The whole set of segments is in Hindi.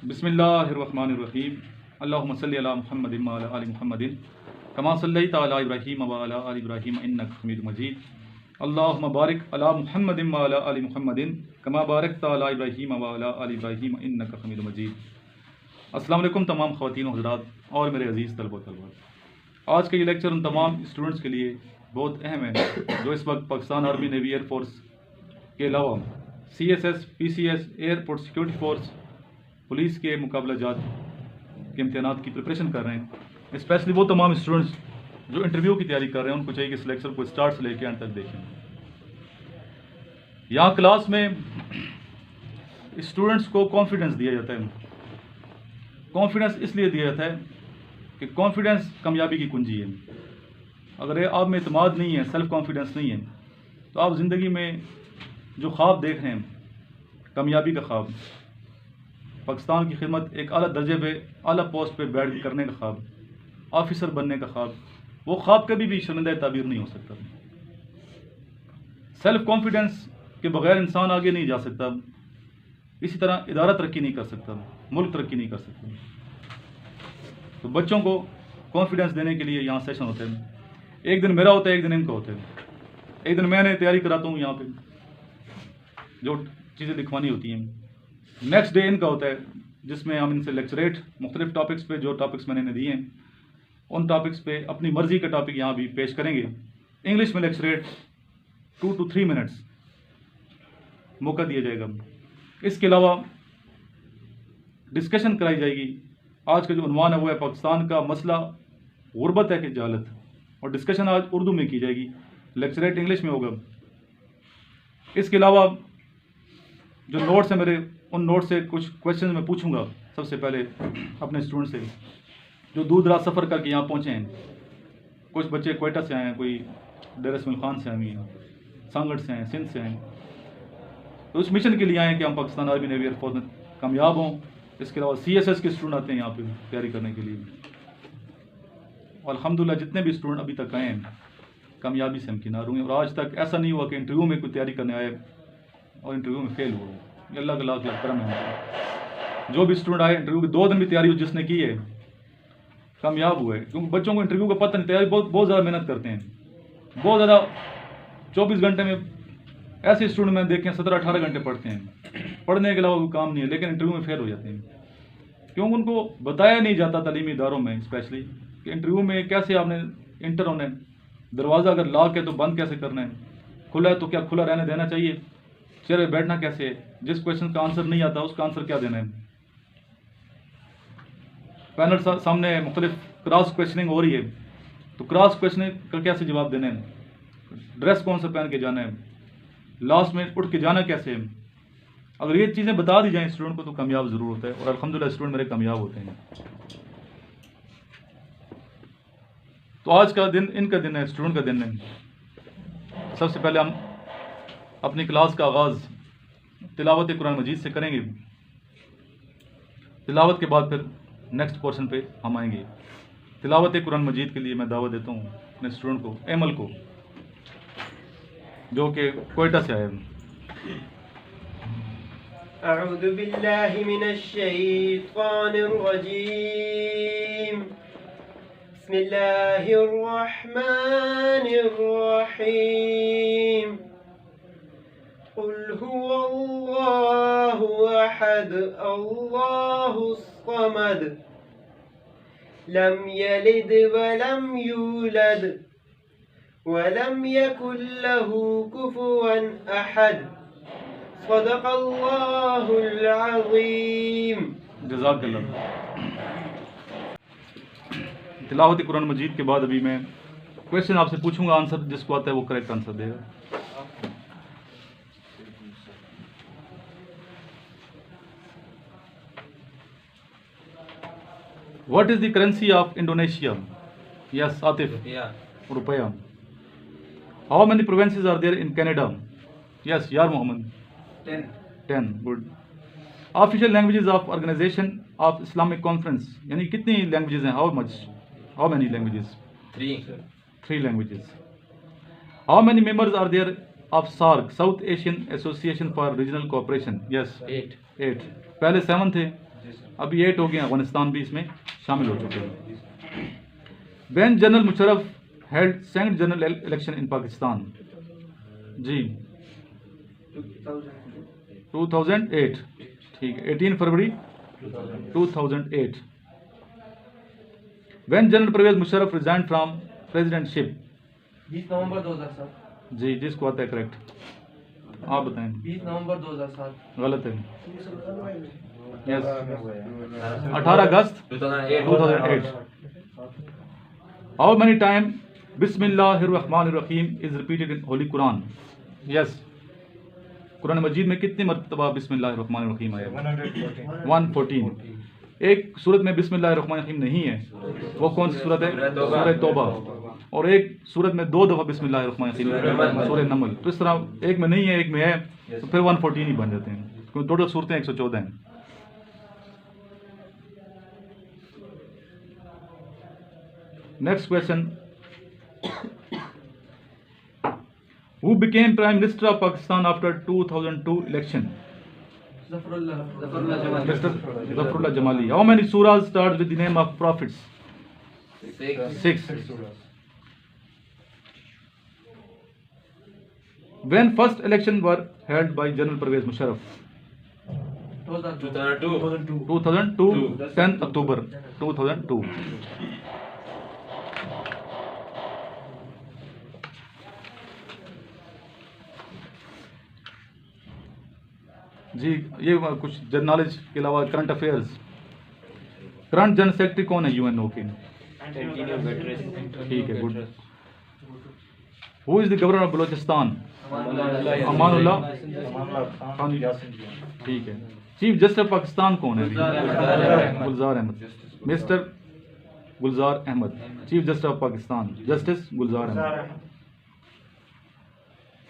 बिस्मिल्लाहिर्रहमानिर्रहीम अल्लाहुम्मा सल्लि अला मुहम्मदिन व अला आलि मुहम्मदिन कमा सल्लैता अला इब्राहीम व अला आलि इब्राहीम इन्नका हमीदुम मजीद अल्लाहुम्मा बारिक अला मुहम्मदिन व अला आलि मुहम्मदिन कमा बारकता अला इब्राहीम व अला आलि इब्राहीम इन्नका हमीदुम मजीद। अस्सलाम वालेकुम तमाम ख़वातीन व हज़रात और मेरे अज़ीज़ तलबा व तलबात। आज का ये लेक्चर उन तमाम स्टूडेंट्स के लिए बहुत अहम है जो इस वक्त पाकिस्तान आर्मी नेवी एयरफोर्स के अलावा CSS, PCS, airport security force, police के मुकाबला जात के इम्तहानात की प्रिपरेशन कर रहे हैं। स्पेशली वो तमाम स्टूडेंट्स जो इंटरव्यू की तैयारी कर रहे हैं, उनको चाहिए कि इस लेक्चर को स्टार्ट से लेकर एंड तक देखें। यहाँ क्लास में स्टूडेंट्स को कॉन्फिडेंस दिया जाता है। कॉन्फिडेंस इसलिए दिया जाता है कि कॉन्फिडेंस कामयाबी की कुंजी है। अगर आप में एतमाद नहीं है, सेल्फ कॉन्फिडेंस नहीं है, तो आप ज़िंदगी में जो ख्वाब देख रहे हैं, कामयाबी का ख्वाब, पाकिस्तान की खिदमत, एक आला दर्जे पे आला पोस्ट पे बैठ करने का ख्वाब, ऑफिसर बनने का ख्वाब, वो ख्वाब कभी भी शर्मिंदा ताबीर नहीं हो सकता। सेल्फ कॉन्फिडेंस के बगैर इंसान आगे नहीं जा सकता। इसी तरह इदारा तरक्की नहीं कर सकता, मुल्क तरक्की नहीं कर सकता। तो बच्चों को कॉन्फिडेंस देने के लिए यहाँ सेशन होते हैं। एक दिन मेरा होता है, एक दिन इनका होता है। एक दिन मैंने तैयारी कराता हूँ यहाँ पे जो चीज़ें लिखवानी होती हैं। नेक्स्ट डे इनका होता है जिसमें हम इनसे लेक्चरेट मुख्तलिफ टॉपिक्स पे, जो टॉपिक्स मैंने इन्हें दिए हैं उन टॉपिक्स पे अपनी मर्ज़ी का टॉपिक यहाँ भी पेश करेंगे। इंग्लिश में लेक्चरेट 2 to 3 मिनट्स मौका दिया जाएगा। इसके अलावा डिस्कशन कराई जाएगी। आज का जो उन्वान है वो है पाकिस्तान का मसला गुर्बत है कि जहालत, और डिस्कशन आज उर्दू में की जाएगी, लेक्चरेट इंग्लिश में होगा। इसके अलावा जो नोट्स हैं मेरे, उन नोट से कुछ क्वेश्चन मैं पूछूंगा सबसे पहले अपने स्टूडेंट से जो दूर दराज सफ़र करके यहाँ पहुँचे हैं। कुछ बच्चे क्वेटा से आए हैं, कोई डेरा इस्माइल खान से आए हैं, सांगड़ से हैं, सिंध से हैं। तो उस मिशन के लिए आए हैं कि हम पाकिस्तान आर्मी नेवी एयरफोर्स में कामयाब हों। इसके अलावा CSS के स्टूडेंट आते हैं यहाँ पे तैयारी करने के लिए। और अल्हम्दुलिल्लाह जितने भी स्टूडेंट अभी तक आए हैं कामयाबी से हमकिनार हुए, और आज तक ऐसा नहीं हुआ कि इंटरव्यू में कोई तैयारी करने आए और इंटरव्यू में फेल हुआ। अल्लाह का लाख लाख करम है। जो भी स्टूडेंट आए इंटरव्यू की 2 दिन भी तैयारी जिसने की है कामयाब हुए, क्योंकि बच्चों को इंटरव्यू का पता नहीं। तैयारी बहुत ज़्यादा मेहनत करते हैं, बहुत ज़्यादा। 24 घंटे में ऐसे स्टूडेंट मैंने देखे हैं 17-18 घंटे पढ़ते हैं। पढ़ने के अलावा कोई काम नहीं है, लेकिन इंटरव्यू में फेल हो जाते हैं क्योंकि उनको बताया नहीं जाता तालीमी इदारों में स्पेशली कि इंटरव्यू में कैसे आपने इंटर होना है। दरवाज़ा अगर लॉक है तो बंद कैसे करना है, खुला है तो क्या खुला रहने देना चाहिए, चेयर पे बैठना कैसे है, जिस क्वेश्चन का आंसर नहीं आता उसका आंसर क्या देना है। पैनल सामने मुख्तलिफ क्रॉस क्वेश्चनिंग हो रही है, तो क्रॉस क्वेश्चनिंग का कैसे जवाब देना है, ड्रेस कौन सा पहन के जाना है, लास्ट में उठ के जाना कैसे है। अगर ये चीज़ें बता दी जाएँ स्टूडेंट को तो कामयाब ज़रूर होता है, और अल्हम्दुलिल्लाह स्टूडेंट मेरे कामयाब होते हैं। तो आज का दिन इनका दिन है, स्टूडेंट का दिन है। सबसे पहले हम अपनी क्लास का आगाज़ तिलावत कुरान मजीद से करेंगे। तिलावत के बाद फिर नेक्स्ट पोर्शन पे हम आएंगे। तिलावत कुरान मजीद के लिए मैं दावत देता हूँ अपने स्टूडेंट को, एमल को, जो कि क्वेटा से आए हैं। अऊज़ु बिल्लाहि मिनश शैतानिर रजीम। बिस्मिल्लाहिर रहमानिर रहीम। कुल हुवल्लाहु अहद अल्लाहुस समद लम यलिद वलम यूलद वलम यकुल लहू कुफुवन अहद। सदक़ल्लाहुल अज़ीम। जज़ाकल्लाह। तिलावत कुरान मजीद के बाद अभी मैं क्वेश्चन आपसे पूछूंगा, आंसर जिसको आता है वो करेक्ट आंसर देगा। What is the currency of Indonesia? Yes, Atif. Rupiah. How many provinces are there in Canada? Yes, Yar Muhammad. 10. 10. Good. Official languages of Organization of Islamic Conference. यानी कितनी languages हैं? How much? How many languages? 3. 3 languages. How many members are there of SAARC, South Asian Association for Regional Cooperation? Yes. 8. 8. पहले 7 थे, अभी 8 हो गए, अफगानिस्तान भी इसमें शामिल हो चुके हैं। When general Musharraf held second general election इन पाकिस्तान, जी 2008, ठीक है, 18 फरवरी 2008। When general Parvez Musharraf resign from presidentship, 20 नवंबर 2007। जी जिसको आता है करेक्ट, आप बताएं। 20 नवंबर 2007। गलत है, यस 18 अगस्त 2008। हाउ मेनी टाइम बिस्मिल्लाहिर्रहमानिर्रहीम is repeated in holy Quran? Yes, कुरान मजीद में कितनी मरतबा बिस्मिल्लाहिर्रहमानिर्रहीम आया? 114। एक सूरत में बिस्मिल्लाहिर्रहमानिर्रहीम नहीं है, वो कौन सी सूरत है? सूरह तौबा। और एक सूरत में 2 दफ़ा बिस्मिल्लाहिर्रहमानिर्रहीम, सूरह नमल। तो इस तरह एक में नहीं है, एक में है, तो फिर 114 ही बन जाते हैं, क्योंकि टोटल सूरतें 114 हैं। Next question, Who became Prime Minister of Pakistan after 2002 election? Mr. Zafrullah Jamali. How many surahs start with the name of prophets? 6. When first election were held by General Pervez Musharraf? 2002, 10th October 2002. जी ये कुछ जनरल नॉलेज के अलावा current affairs. Current general secretary कौन है यूएनओ के? ठीक है, good. Who is the governor of Balochistan? Amanullah Khan, ठीक है। चीफ जस्टिस ऑफ पाकिस्तान कौन है? Gulzar Ahmed, mister Gulzar Ahmed, chief justice of Pakistan, justice Gulzar Ahmed.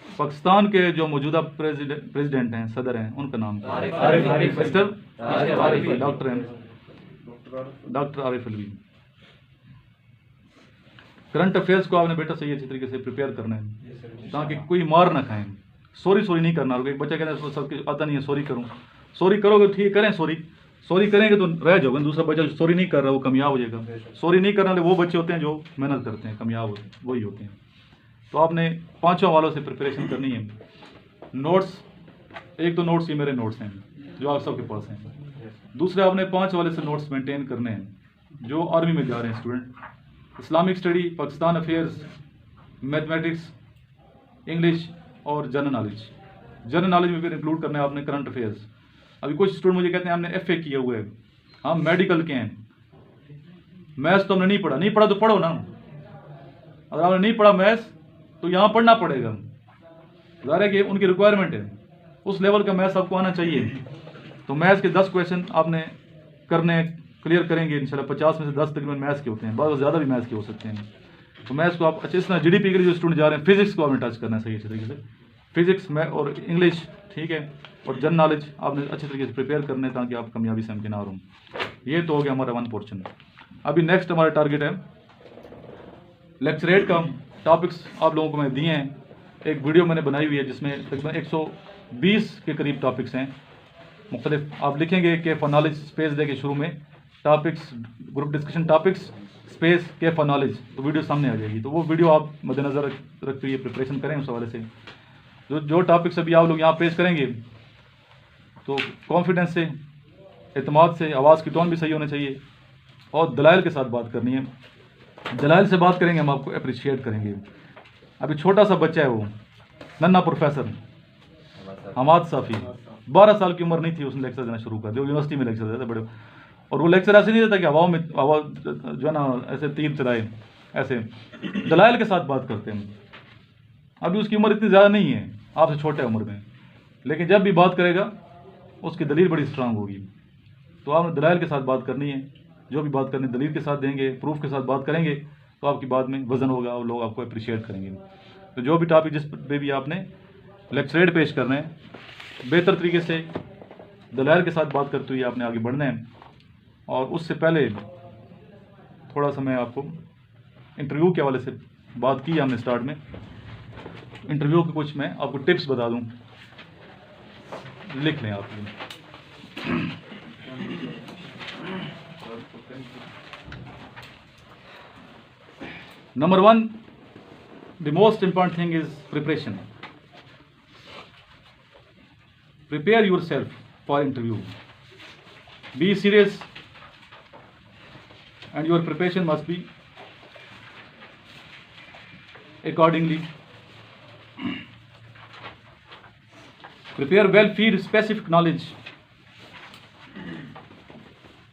Pakistan के जो मौजूदा प्रेसिडेंट हैं, सदर हैं, उनका नाम mister doctor Arif Alvi. Current affairs को आपने बेटा सही अच्छी तरीके से प्रिपेयर करना है, ताकि कोई मार ना खाएं। सॉरी नहीं करना। एक बच्चा कहता है उसको सबके आता नहीं है, सॉरी करूँ। सॉरी करोगे ठीक, करें सॉरी करेंगे तो रह जाओगे। दूसरा बच्चा सॉरी नहीं कर रहा वो कामयाब हो जाएगा। सॉरी नहीं करने वाले वो बच्चे होते हैं जो मेहनत करते हैं, कामयाब होते हैं, वही होते हैं। तो आपने 5 वालों से प्रिपरेशन करनी है। नोट्स, एक तो नोट्स ये मेरे नोट्स हैं जो आप सबके पास हैं। दूसरे आपने 5 वाले से नोट्स मेंटेन करने हैं जो आर्मी में जा रहे हैं student. Islamic study, Pakistan affairs, mathematics, English और जनरल नॉलेज। जनरल नॉलेज में फिर इंक्लूड करना है आपने करंट अफेयर्स। अभी कुछ स्टूडेंट मुझे कहते हैं हमने FA किया हुआ है, हम मेडिकल के हैं, मैथ्स तो हमने नहीं पढ़ा तो पढ़ो ना। अगर आपने नहीं पढ़ा मैथ्स तो यहाँ पढ़ना पड़ेगा। ज़ाहिर है कि उनकी रिक्वायरमेंट है, उस लेवल का मैथ्स आपको आना चाहिए। तो मैथ्स के 10 क्वेश्चन आपने करने, क्लियर करेंगे इंशाल्लाह। 50 में से 10 तकरीबन मैथ्स के होते हैं, बहुत ज़्यादा भी मैथ्स के हो सकते हैं। तो मैथ्स को आप अच्छे से, GDP के लिए जो स्टूडेंट जा रहे हैं, फिजिक्स को आपने टच करना है सही अच्छे तरीके से। फिजिक्स में और इंग्लिश, ठीक है, और जनरल नॉलेज आपने अच्छे तरीके से प्रिपेयर करने हैं ताकि आप कामयाबी से हमकिनार हों। ये तो हो गया हमारा 1 पोर्शन। अभी नेक्स्ट हमारा टारगेट है लेक्चरेट का। टॉपिक्स आप लोगों को मैं दिए हैं, एक वीडियो मैंने बनाई हुई है जिसमें तकरीबन 120 के करीब टॉपिक्स हैं मुख्तलिफ। आप लिखेंगे के फॉर नॉलेज स्पेस दे के शुरू में topics, group discussion topics space के फॉर नॉलेज, तो वीडियो सामने आ जाएगी। तो वो वीडियो आप मद्देनज़र रखते हुए प्रिपरेशन करें उस हवाले से। जो टॉपिक्स अभी आप लोग यहाँ पेश करेंगे तो कॉन्फिडेंस से, एतमाद से, आवाज़ की टोन भी सही होनी चाहिए और दलाइल के साथ बात करनी है। दलाइल से बात करेंगे हम आपको अप्रिशिएट करेंगे। अभी छोटा सा बच्चा है, वो नन्ना प्रोफेसर हमाद साफ़ी, 12 साल की उम्र नहीं थी, उसने लेक्चर देना शुरू कर दिया। यूनिवर्सिटी में लेक्चर देते बड़े, और वो लेक्चर ऐसे नहीं देता कि हवा जो है ना ऐसे तीर चलाए, ऐसे दलाइल के साथ बात करते हैं। अभी उसकी उम्र इतनी ज़्यादा नहीं है, आपसे छोटे उम्र में, लेकिन जब भी बात करेगा उसकी दलील बड़ी स्ट्रांग होगी। तो आपने दलाइल के साथ बात करनी है, जो भी बात करनी दलील के साथ देंगे, प्रूफ के साथ बात करेंगे तो आपकी बात में वज़न होगा और लोग आपको अप्रिशिएट करेंगे। तो जो भी टॉपिक जिस पे भी आपने लेक्चरेट पेश करना है, बेहतर तरीके से दलाइल के साथ बात करते हुए आपने आगे बढ़ना है। और उससे पहले थोड़ा सा मैं आपको इंटरव्यू के हवाले से बात की हमने स्टार्ट में। इंटरव्यू के कुछ मैं आपको टिप्स बता दूं, लिख लें आप। Number one, the most important thing is preparation. Prepare yourself for interview. Be serious, and your preparation must be accordingly. Prepare well, feed specific knowledge.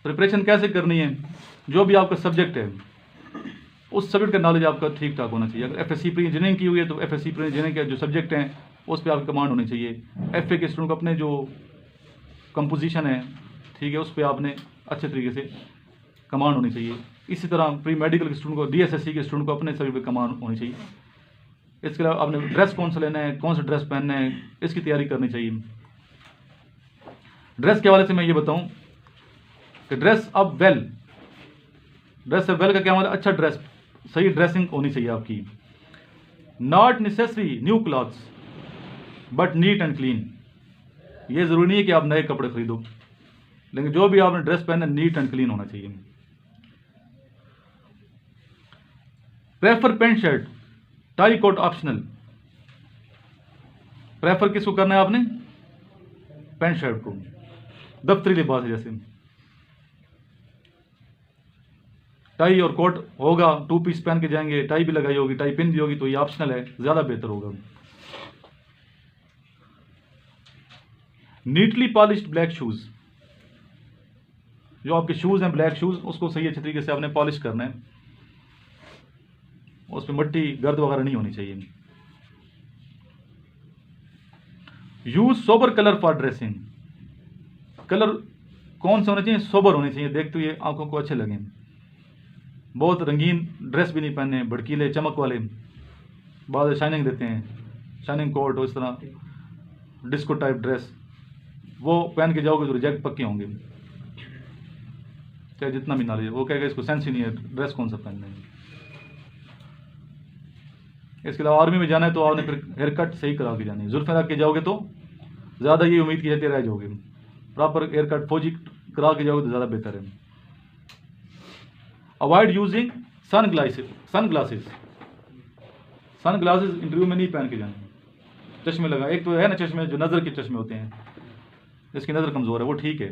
Preparation कैसे करनी है? जो भी आपका सब्जेक्ट है उस सब्जेक्ट का नॉलेज आपका ठीक ठाक होना चाहिए. अगर एफएससी प्री इंजीनियरिंग की हुई है तो एफएससी प्री इंजीनियरिंग के जो सब्जेक्ट हैं उस पर आपकी कमांड होनी चाहिए. एफए के स्टूडेंट को अपने जो कंपोजिशन है, ठीक है, उस पर आपने अच्छे तरीके से कमांड होनी चाहिए. इसी तरह प्री मेडिकल के स्टूडेंट को, डीएसएससी के स्टूडेंट को अपने सभी पे कमांड होनी चाहिए. इसके अलावा आपने ड्रेस कौन सा लेना है, कौन सा ड्रेस पहनना है, इसकी तैयारी करनी चाहिए. ड्रेस के हवाले से मैं ये बताऊं कि ड्रेस अप वेल का क्या मतलब? अच्छा ड्रेस, सही ड्रेसिंग होनी चाहिए आपकी. Not necessary new clothes but neat and clean. ये ज़रूरी नहीं है कि आप नए कपड़े खरीदो, लेकिन जो भी आपने ड्रेस पहना नीट एंड क्लीन होना चाहिए. Prefer pant shirt, tie coat optional. Prefer किसको करना है आपने? पेंट शर्ट को. दफ्तरी लिबास है जैसे टाई और कोट होगा, 2 पीस पहन के जाएंगे, टाई भी लगाई होगी, टाई पिन भी होगी, तो ये ऑप्शनल है, ज़्यादा बेहतर होगा. Neatly polished black shoes. जो आपके शूज़ हैं ब्लैक शूज़, उसको सही अच्छे तरीके से आपने पॉलिश करना है. उस पर मिट्टी गर्द वगैरह नहीं होनी चाहिए. Use sober colour for dressing. Colour कौन से होने चाहिए? सोबर होने चाहिए, देखते हुए आंखों को अच्छे लगें. बहुत रंगीन ड्रेस भी नहीं पहनने, भड़कीले चमक वाले. बाद शाइनिंग देते हैं, शाइनिंग कोट हो, इस तरह डिस्को टाइप ड्रेस, वो पहन के जाओगे तो रिजेक्ट पक्के होंगे, चाहे जितना भी नॉलेज है. वो कहेगा इसको सेंस ही नहीं है, ड्रेस कौन सा पहनना है. इसके अलावा आर्मी में जाना है तो आपने फिर हेयर कट सही करा के जानी है. जुल्फें रख के जाओगे तो ज़्यादा ये उम्मीद की जाती रह जाओगे. प्रॉपर हेयर कट फौजी करा के जाओगे तो ज़्यादा बेहतर है. Avoid using sun glasses interview में नहीं पहन के जाने. चश्मे लगा, एक तो है ना चश्मे जो नज़र के चश्मे होते हैं, जिसकी नज़र कमज़ोर है वो ठीक है,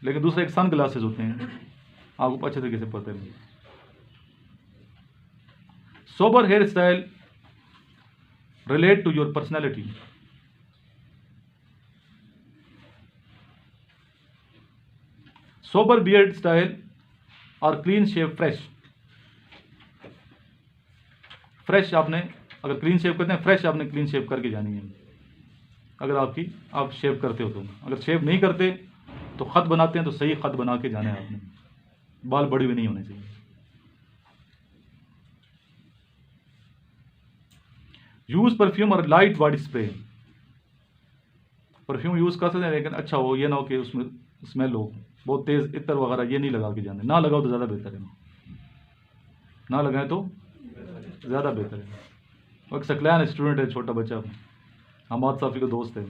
लेकिन दूसरा एक सन ग्लासेस होते हैं, आपको अच्छे तरीके से पता है. Sober hair style relate to your personality. Sober beard style और क्लीन शेव फ्रेश आपने, अगर क्लीन शेव करते हैं, फ्रेश आपने क्लीन शेव करके जानी है. अगर आप शेव करते हो तो. अगर शेव नहीं करते तो ख़त बनाते हैं तो सही ख़त बना के जाना है आपने. बाल बड़े हुए नहीं होने चाहिए. यूज़ परफ्यूम और light body spray. Perfume use कर सकते हैं, लेकिन अच्छा हो, ये ना हो कि उसमें स्मेल हो, बहुत तेज़ इत्र वगैरह ये नहीं लगा के जाने. ना लगाओ तो ज़्यादा बेहतर है, ना लगाएं तो ज़्यादा बेहतर है. एक सकलैन स्टूडेंट है, छोटा बच्चा, हमाद साफ़ी का दोस्त है,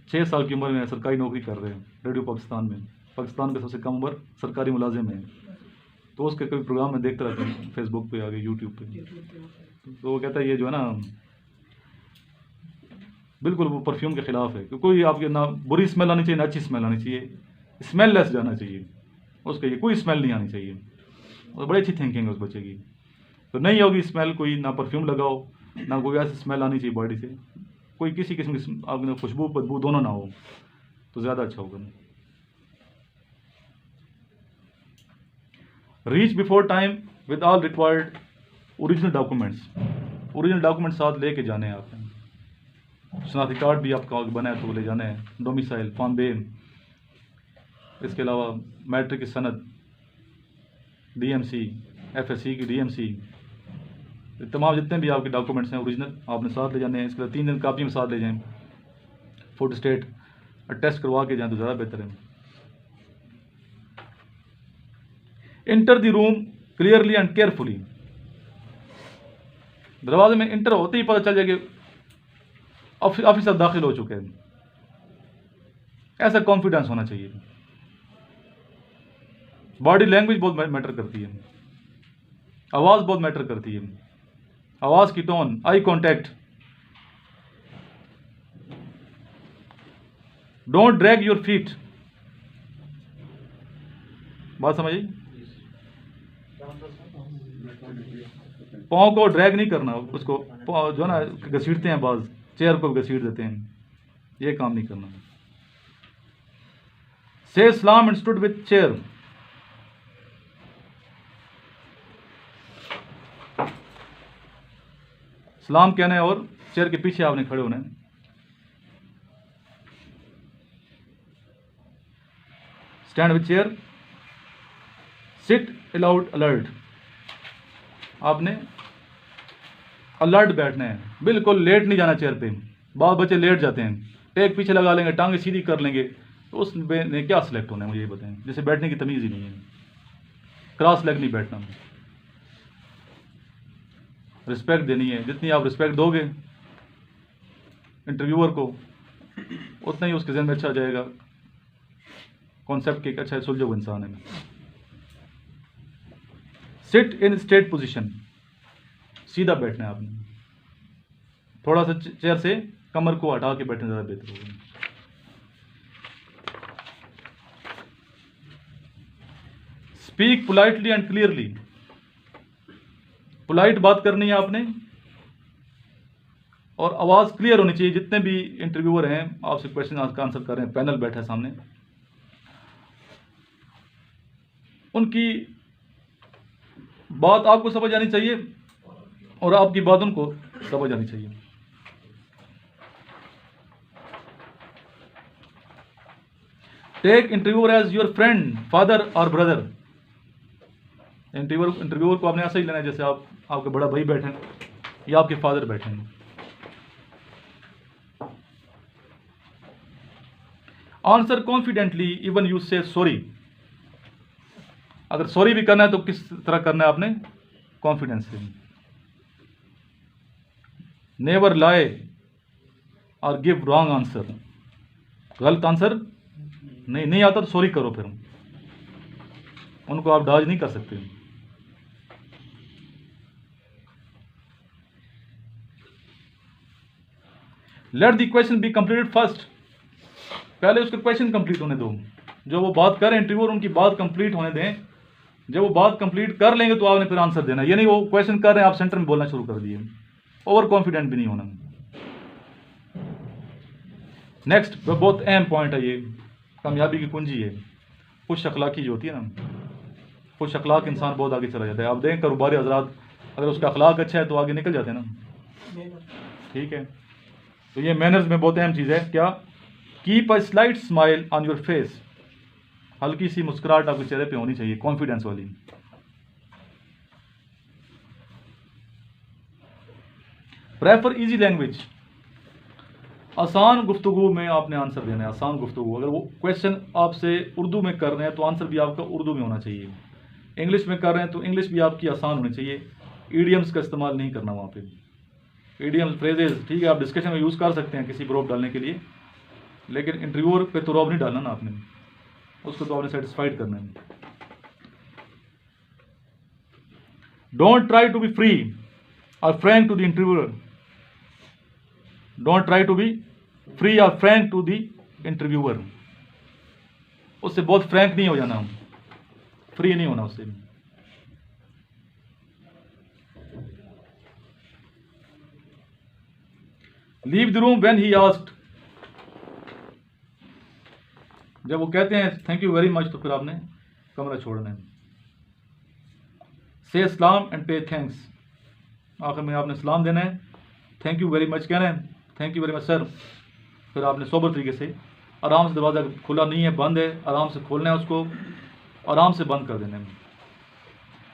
6 साल की उम्र में सरकारी नौकरी कर रहे हैं रेडियो पाकिस्तान में. पाकिस्तान का सबसे कम उम्र सरकारी मुलाजिम है. तो उसके कभी प्रोग्राम में देखते रहते हैं, फेसबुक पे, आगे यूट्यूब पे. तो वो कहता है ये जो है ना बिल्कुल वो परफ्यूम के ख़िलाफ़ है, क्योंकि कोई आपके ना बुरी स्मेल आनी चाहिए ना अच्छी स्मेल आनी चाहिए. स्मेल लेस जाना चाहिए उसके, ये कोई स्मेल नहीं आनी चाहिए. और बड़ी अच्छी थिंकिंग है उस बच्चे की. तो नहीं होगी स्मेल कोई, ना परफ्यूम लगाओ, ना कोई ऐसी स्मेल आनी चाहिए बॉडी से, कोई किसी किस्म की आपने खुशबू बदबू दोनों ना हो, तो ज़्यादा अच्छा होगा. Reach before time with all required original documents. Original documents साथ लेके जाने हैं आपने. शनाख्ती कार्ड भी आपका बना है तो वो ले जाना है, डोमिसाइल, फॉर्म बे. इसके अलावा मैट्रिक की सनद, डीएमसी, एफएससी की डीएमसी, तमाम जितने भी आपके डॉक्यूमेंट्स हैं ओरिजिनल आपने साथ ले जाने हैं. इसके लिए 3 दिन कापी में साथ ले जाएं. फोटो स्टेट टेस्ट करवा के जाएं तो ज़्यादा बेहतर है. Enter the room clearly and carefully. दरवाजे में इंटर होते ही पता चल जाए कि ऑफिसर दाखिल हो चुके हैं. ऐसा कॉन्फिडेंस होना चाहिए. बॉडी लैंग्वेज बहुत मैटर करती है. आवाज़ बहुत मैटर करती है, आवाज़ की tone, eye contact. Don't drag your feet, बात समझ आई? पाँव को ड्रैग नहीं करना, उसको जो ना घसीटते हैं, बाज चेयर को घसीट देते हैं, ये काम नहीं करना। से सलाम एंड स्टूड विथ चेयर, सलाम कहना है और चेयर के पीछे आपने खड़े होना है। Stand with chair, sit allowed alert, आपने अलर्ट बैठना है, बिल्कुल लेट नहीं जाना चेयर पे। बहुत बच्चे लेट जाते हैं, टेक पीछे लगा लेंगे, टांगे सीधी कर लेंगे, तो उसमें क्या सिलेक्ट होना है, मुझे ये बताएं। जैसे बैठने की तमीज़ ही नहीं है, क्रॉस लेग नहीं बैठना। रिस्पेक्ट देनी है, जितनी आप रिस्पेक्ट दोगे इंटरव्यूअर को, उतना ही उसके ज़हन में अच्छा जाएगा कॉन्सेप्ट के, एक अच्छा सुलझो इंसान है। सिट इन स्ट्रेट पोजीशन, सीधा बैठना है आपने, थोड़ा सा चेयर से कमर को हटा के बैठना ज़्यादा बेहतर होगा। Speak politely and clearly, polite बात करनी है आपने और आवाज़ क्लियर होनी चाहिए। जितने भी इंटरव्यूअर हैं आपसे क्वेश्चन का आंसर कर रहे हैं, पैनल बैठा है सामने, उनकी बात आपको समझ आनी चाहिए और आपकी बात उनको समझ आनी चाहिए। Take interviewer as your friend, father और ब्रदर। इंटरव्यूअर को आपने ऐसा ही लेना है जैसे आपके बड़ा भाई बैठे हैं या आपके फादर बैठे हैं। आंसर कॉन्फिडेंटली इवन यू से सॉरी, अगर सॉरी भी करना है तो किस तरह करना है आपने, कॉन्फिडेंस से। नेवर लाए और गिव रॉन्ग आंसर, गलत आंसर नहीं आता तो सॉरी करो, फिर उनको आप डॉज नहीं कर सकते। Let the question be completed first, पहले उसके क्वेश्चन कंप्लीट होने दो। जो वो बात कर रहे हैं इंटरव्यूअर, उनकी बात कंप्लीट होने दें। जब वो बात कंप्लीट कर लेंगे तो आपने फिर आंसर देना, ये नहीं वो क्वेश्चन कर रहे हैं आप सेंटर में बोलना शुरू कर दिए। ओवर कॉन्फिडेंट भी नहीं होना। नेक्स्ट बहुत अहम पॉइंट है, ये कामयाबी की कुंजी है, खुश अखलाकी जो होती है ना, खुश अखलाक इंसान बहुत आगे चला जाता है। आप देखें कारोबारी हजरात, अगर उसका अखलाक अच्छा है तो आगे निकल जाते हैं ना, ठीक है। तो ये मैनर्स में बहुत अहम चीज़ है। क्या? Keep a slight smile on your face, हल्की सी मुस्कुराहट आपके चेहरे पे होनी चाहिए, कॉन्फिडेंस वाली। प्रेफर इजी लैंग्वेज, आसान गुफ्तगू में आपने आंसर देना है, आसान गुफ्तगू। अगर वो क्वेश्चन आपसे उर्दू में कर रहे हैं तो आंसर भी आपका उर्दू में होना चाहिए। इंग्लिश में कर रहे हैं तो इंग्लिश भी आपकी आसान होनी चाहिए। ईडियम्स का इस्तेमाल नहीं करना वहाँ पे। ईडियम्स फ्रेजेस ठीक है आप डिस्कशन में यूज़ कर सकते हैं किसी पर रौब डालने के लिए, लेकिन इंटरव्यूअर पे तो रौब नहीं डालना ना आपने, उसको तो आपने सेटिस्फाइड करना है। Don't try to be free और frank to the interviewer, don't try to be free और फ्रैंक टू द इंटरव्यूअर, उससे बहुत फ्रैंक नहीं हो जाना, फ्री नहीं होना उससे। Leave the room when he asked, जब वो कहते हैं थैंक यू वेरी मच तो फिर आपने कमरा छोड़ना है। से सलाम एंड पे थैंक्स, आखिर में आपने सलाम देना है, थैंक यू वेरी मच कहना है, thank you very much sir. फिर आपने सोबर तरीके से, आराम से, दरवाज़ा खुला नहीं है बंद है, आराम से खोलना है उसको, आराम से बंद कर देना है।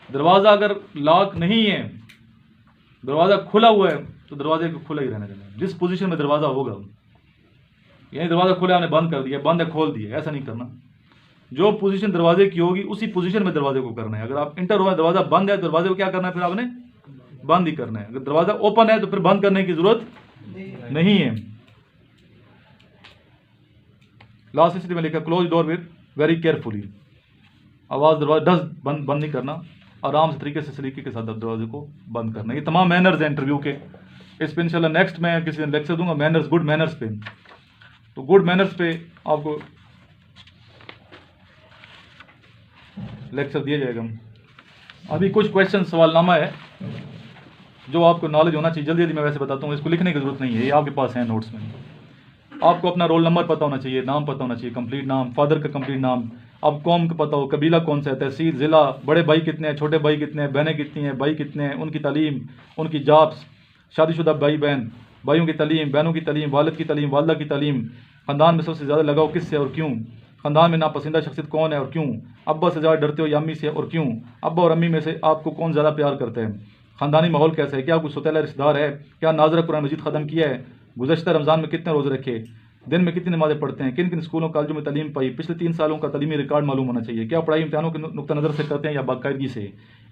दरवाज़ा अगर लॉक नहीं है, दरवाज़ा खुला हुआ है तो दरवाजे को खुला ही रहने देना है। जिस पोजीशन में दरवाज़ा होगा, यानी दरवाज़ा खुला आपने बंद कर दिया, बंद है खोल दिया, ऐसा नहीं करना। जो पोजीशन दरवाजे की होगी उसी पोजीशन में दरवाजे को करना है। अगर आप इंटर हुआ दरवाज़ा बंद है तो दरवाजे को क्या करना है, फिर आपने बंद ही करना है। अगर दरवाज़ा ओपन है तो फिर बंद करने की जरूरत नहीं है। लास्ट स्थिति में लिखा close door with very carefully, आवाज़ दरवाजा बंद नहीं करना, आराम से तरीके से सलीके के साथ दरवाजे को बंद करना। ये तमाम मैनर्स हैं इंटरव्यू के। इस पर इंशाल्लाह नेक्स्ट मैं किसी दिन लेक्चर दूंगा मैनर्स, गुड मैनर्स पे। तो गुड मैनर्स पे आपको लेक्चर दिया जाएगा। अभी कुछ क्वेश्चन सवालनामा है जो आपको नॉलेज होना चाहिए, जल्दी जल्दी मैं वैसे बताता हूँ, इसको लिखने की जरूरत नहीं है, ये आपके पास है नोट्स में। आपको अपना रोल नंबर पता होना चाहिए, नाम पता होना चाहिए, कंप्लीट नाम, फादर का कंप्लीट नाम, अब कौम का पता हो, कबीला कौन सा है, तहसील, ज़िला, बड़े भाई कितने हैं, छोटे भाई कितने हैं, बहनें कितनी हैं, भाई कितने हैं, उनकी तालीम, उनकी जॉब्स, शादीशुदा भाई बहन, भाइयों की तालीम, बहनों की तालीम, वालिद की तालीम, वालदा की तालीम, ख़ानदान में सबसे ज़्यादा लगाव किससे और क्यों, ख़ानदान में नापसंदीदा शख्सियत कौन है और क्यों, अब्बा से ज़्यादा डरते हो या अम्मी से और क्यों, अब्बा और अम्मी में से आपको कौन ज़्यादा प्यार करता है, ख़ानदानी माहौल कैसा है, क्या कोई सौतेला रिश्तेदार है, क्या नाज़रा कुरान मजीद ख़त्म किया है, गुज़श्ता रमज़ान में कितने रोज़े रखे, दिन में कितनी नमाज़ें पढ़ते हैं, किन किन स्कूलों कॉलेजों में तालीम पाई, पिछले 3 सालों का तालीमी रिकॉर्ड मालूम होना चाहिए, क्या पढ़ाई इम्तिहानों के नुक्ता नज़र से करते हैं या बाकायदगी से,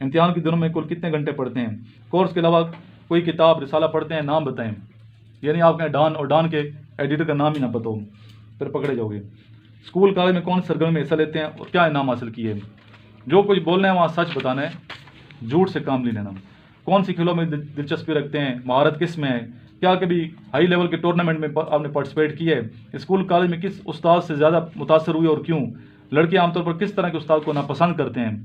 इम्तिहान के दिनों में कुल कितने घंटे पढ़ते हैं, कोर्स के अलावा कोई किताब रिसाला पढ़ते हैं, नाम बताएं। यानी आपके डॉन और डॉन के एडिटर का नाम ही ना पता हो फिर पकड़े जाओगे। स्कूल कॉलेज में कौन सरगर्मी में हिस्सा लेते हैं और क्या इनाम हासिल किए। जो कुछ बोलना है वहाँ सच बताना है, झूठ से काम नहीं लेना। कौन सी खेलों में दिलचस्पी रखते हैं, महारत किस में है, क्या कभी हाई लेवल के टूर्नामेंट में आपने पार्टिसिपेट किया है, स्कूल कॉलेज में किस उस्ताद से ज़्यादा मुतासर हुए और क्यों, लड़के आमतौर पर किस तरह के उस्ताद को नापसंद करते हैं,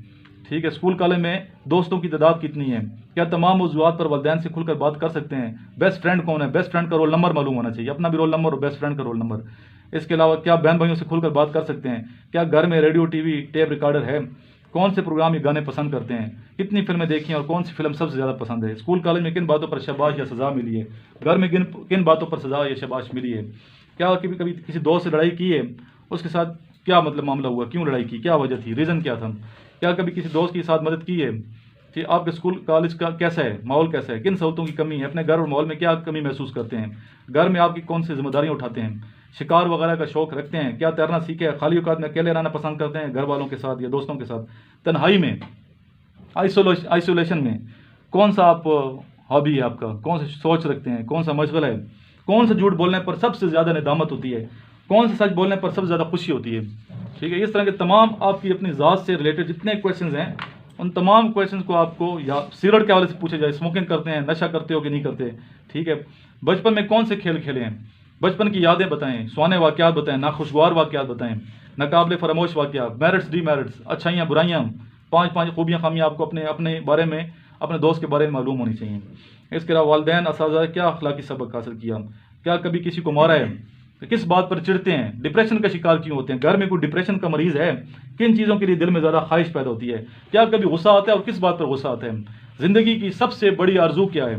ठीक है, स्कूल कॉलेज में दोस्तों की तादाद कितनी है, क्या तमाम मौज़ूआत पर वालिदैन से खुलकर बात कर सकते हैं, बेस्ट फ्रेंड कौन है, बेस्ट फ्रेंड का रोल नंबर मालूम होना चाहिए, अपना भी रोल नंबर और बेस्ट फ्रेंड का रोल नंबर। इसके अलावा क्या बहन भाइयों से खुलकर बात कर सकते हैं, क्या घर में रेडियो टीवी टेप रिकॉर्डर है, कौन से प्रोग्राम या गाने पसंद करते हैं, कितनी फिल्में देखी हैं और कौन सी फिल्म सबसे ज़्यादा पसंद है, स्कूल कॉलेज में किन बातों पर शाबाश या सज़ा मिली है, घर में किन बातों पर सज़ा या शाबाश मिली है, क्या कभी कभी किसी दोस्त से लड़ाई की है, उसके साथ क्या मतलब मामला हुआ, क्यों लड़ाई की, क्या वजह थी, रीज़न क्या था, क्या कभी किसी दोस्त के साथ मदद की है, कि आपके स्कूल कॉलेज का कैसा है, माहौल कैसा है, किन सहूलतों की कमी है, अपने घर और माहौल में क्या कमी महसूस करते हैं, घर में आपकी कौन सी जिम्मेदारियाँ उठाते हैं, शिकार वगैरह का शौक़ रखते हैं, क्या तैरना सीखे हैं, खाली औकात में अकेले रहना पसंद करते हैं, घर वालों के साथ या दोस्तों के साथ, तन्हाई में, आइसोलेशन में कौन सा आप हॉबी है आपका, कौन सा सोच रखते हैं, कौन सा मशगला है, कौन सा झूठ बोलने पर सबसे ज़्यादा निदामत होती है, कौन सा सच बोलने पर सबसे ज़्यादा खुशी होती है, ठीक है। इस तरह के तमाम आपकी अपनी ज़ात से रिलेटेड जितने क्वेश्चंस हैं उन तमाम क्वेश्चंस को आपको या सिगरेट के हवाले से पूछे जाए, स्मोकिंग करते हैं, नशा करते हो कि नहीं करते, ठीक है, बचपन में कौन से खेल खेले हैं, बचपन की यादें बताएं, सुहाने वाक़यात बताएं, नाखुशगवार वाक़यात बताएं, नाकाबिले फरामोश वाक़यात, मेरिट्स डीमेरिट्स, अच्छाइयाँ बुराइयाँ, 5 खूबियाँ खामियाँ आपको अपने अपने बारे में, अपने दोस्त के बारे में मालूम होनी चाहिए। इसके अलावा वालिदैन असातिज़ा क्या अखलाकी सबक हासिल किया, क्या कभी किसी को मारा है, तो किस बात पर चिढ़ते हैं, डिप्रेशन का शिकार क्यों होते हैं, घर में कोई डिप्रेशन का मरीज़ है, किन चीज़ों के लिए दिल में ज़्यादा ख्वाहिश पैदा होती है, क्या कभी गुस्सा आता है और किस बात पर गुस्सा आता है, ज़िंदगी की सबसे बड़ी आरजू क्या है,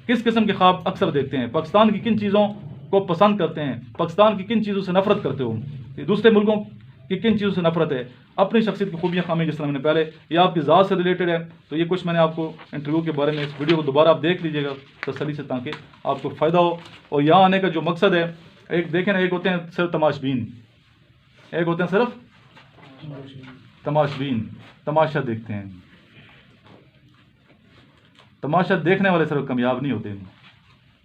किस किस्म के ख्वाब अक्सर देखते हैं, पाकिस्तान की किन चीज़ों को पसंद करते हैं, पाकिस्तान की किन चीज़ों से नफरत करते हो, दूसरे मुल्कों की किन चीज़ों से नफरत है, अपनी शख्सियत की खूबियाँ खामियाँ जिस तरह मैंने पहले, ये आपकी ज़ात से रिलेटेड है। तो ये कुछ मैंने आपको इंटरव्यू के बारे में, इस वीडियो को दोबारा आप देख लीजिएगा तसल्ली से ताकि आपको फ़ायदा हो। और यहाँ आने का जो मकसद है, एक देखें ना, एक होते हैं सिर्फ तमाशबीन, एक होते हैं सिर्फ तमाशबीन, तमाशा देखते हैं। तमाशा देखने वाले सिर्फ कामयाब नहीं होते,